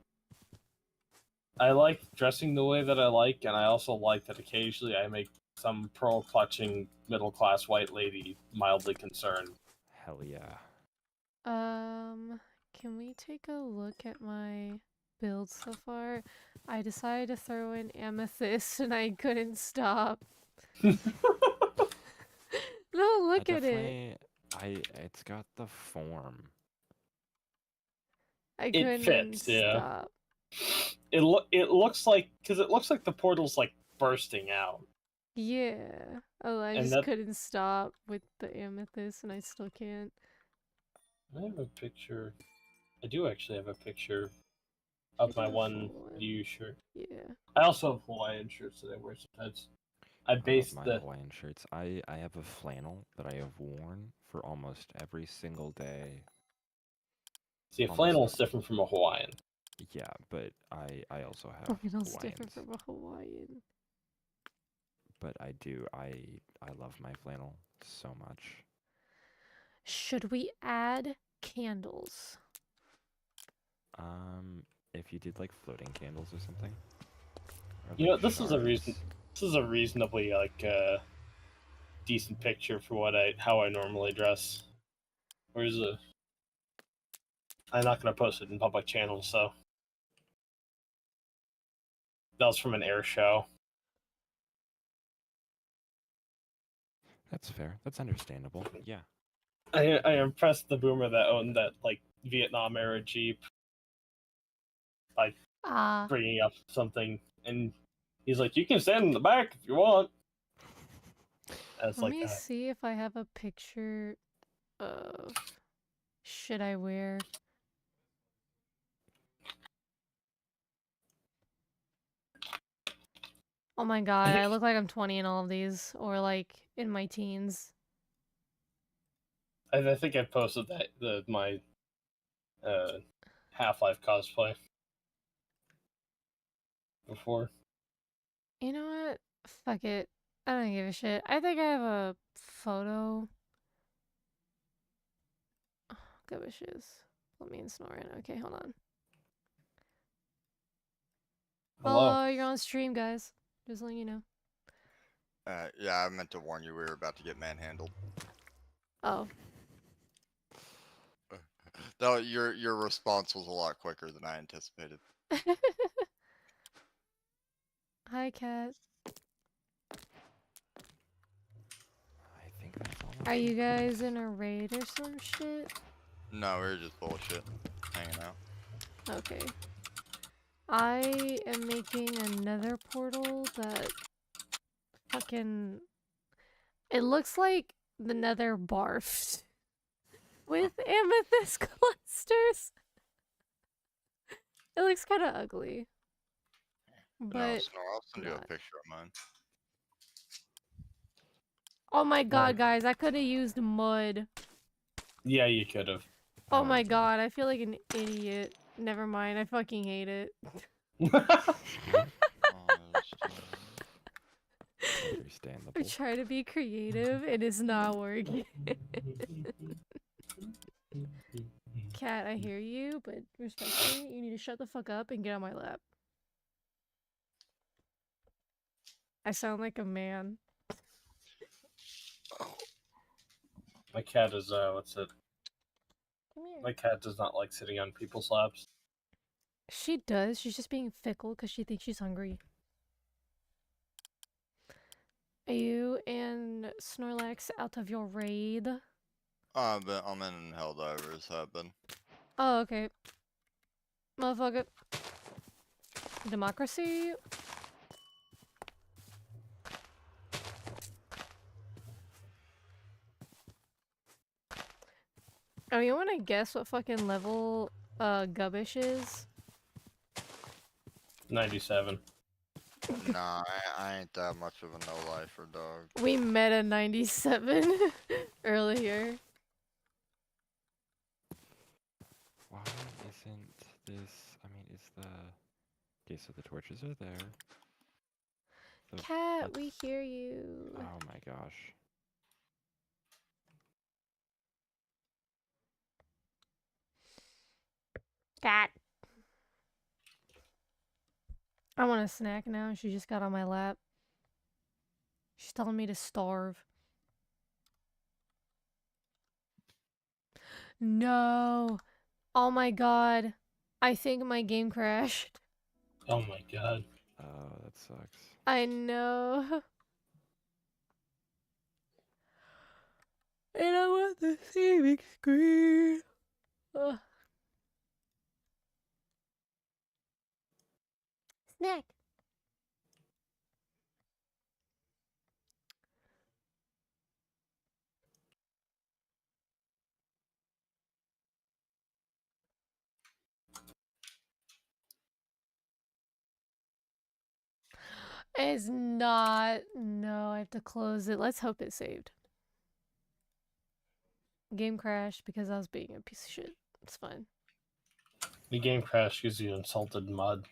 dressing the way that I like, and I also like that occasionally I make some pearl-clutching middle-class white lady mildly concerned. Hell yeah. can we take a look at my build so far? I decided to throw in amethyst and I couldn't stop. No, look at it. It's got the form. I It couldn't fits, yeah. stop. It looks like the portal's like bursting out. Yeah. Oh, I And just couldn't stop with the amethyst and I still can't. I have a picture. I do actually have a picture of my one new shirt. Yeah. I also have Hawaiian shirts that I wear sometimes. I based my the Hawaiian shirts. I have a flannel that I have worn for almost every single day. see a flannel is different from a Hawaiian. Yeah, but I also have Flannel's Hawaiians. different from a Hawaiian. But I love my flannel so much. Should we add candles? If you did like floating candles or something. Or, You know, like, this is a reason. shards. This is a reasonably decent picture for how I normally dress. Where's the? I'm not gonna post it in public channels, so that was from an air show. That's fair. That's understandable. Yeah. I impressed the boomer that owned that like Vietnam era Jeep by Ah, bringing up something, and he's like, "You can stand in the back if you want." And it's let like, me see if I have a picture of shit I wear. Oh my god, I look like I'm 20 in all of these, or like in my teens. I think I posted my Half-Life cosplay before. You know what? Fuck it. I don't give a shit. I think I have a photo. Oh, good wishes. Let me in snoring. Okay, hold on. Hello. Oh, you're on stream, guys. Just letting you know. Yeah, I meant to warn you we were about to get manhandled. Oh. No, your response was a lot quicker than I anticipated. Hi, cat. I think that's all. Are you guys in a raid or some shit? No, we were just bullshit, hanging out. Okay. I am making another portal that fucking... It looks like the nether barfed with amethyst clusters. It looks kind of ugly. No, But Snore, I'll send you a not. picture of mine. Oh my god, guys, I could have used mud. Yeah, you could have. Oh my god, I feel like an idiot. Never mind, I fucking hate it. Understandable. I try to be creative, it is not working. Cat, I hear you, but respectfully, you need to shut the fuck up and get on my lap. I sound like a man. My cat is what's it? Come here. My cat does not like sitting on people's laps. She does, she's just being fickle because she thinks she's hungry. Are you and Snorlax out of your raid? But I'm in Helldivers, have been. Oh, okay. Motherfucker. Democracy? Oh, you wanna guess what fucking level Gubbish is? 97. Nah, I ain't that much of a no-lifer, dog. We met at 97 earlier. Why isn't this? I mean, is the? Okay, so the torches are there. Cat, we let's- hear you. Oh my gosh. Cat. I want a snack now. She just got on my lap. She's telling me to starve. No. Oh my god. I think my game crashed. Oh my god. Oh, that sucks. I know. And I want the saving screen. Ugh. Snack. It's not. No, I have to close it. Let's hope it saved. Game crashed because I was being a piece of shit. It's fine. The game crashed because you insulted mud.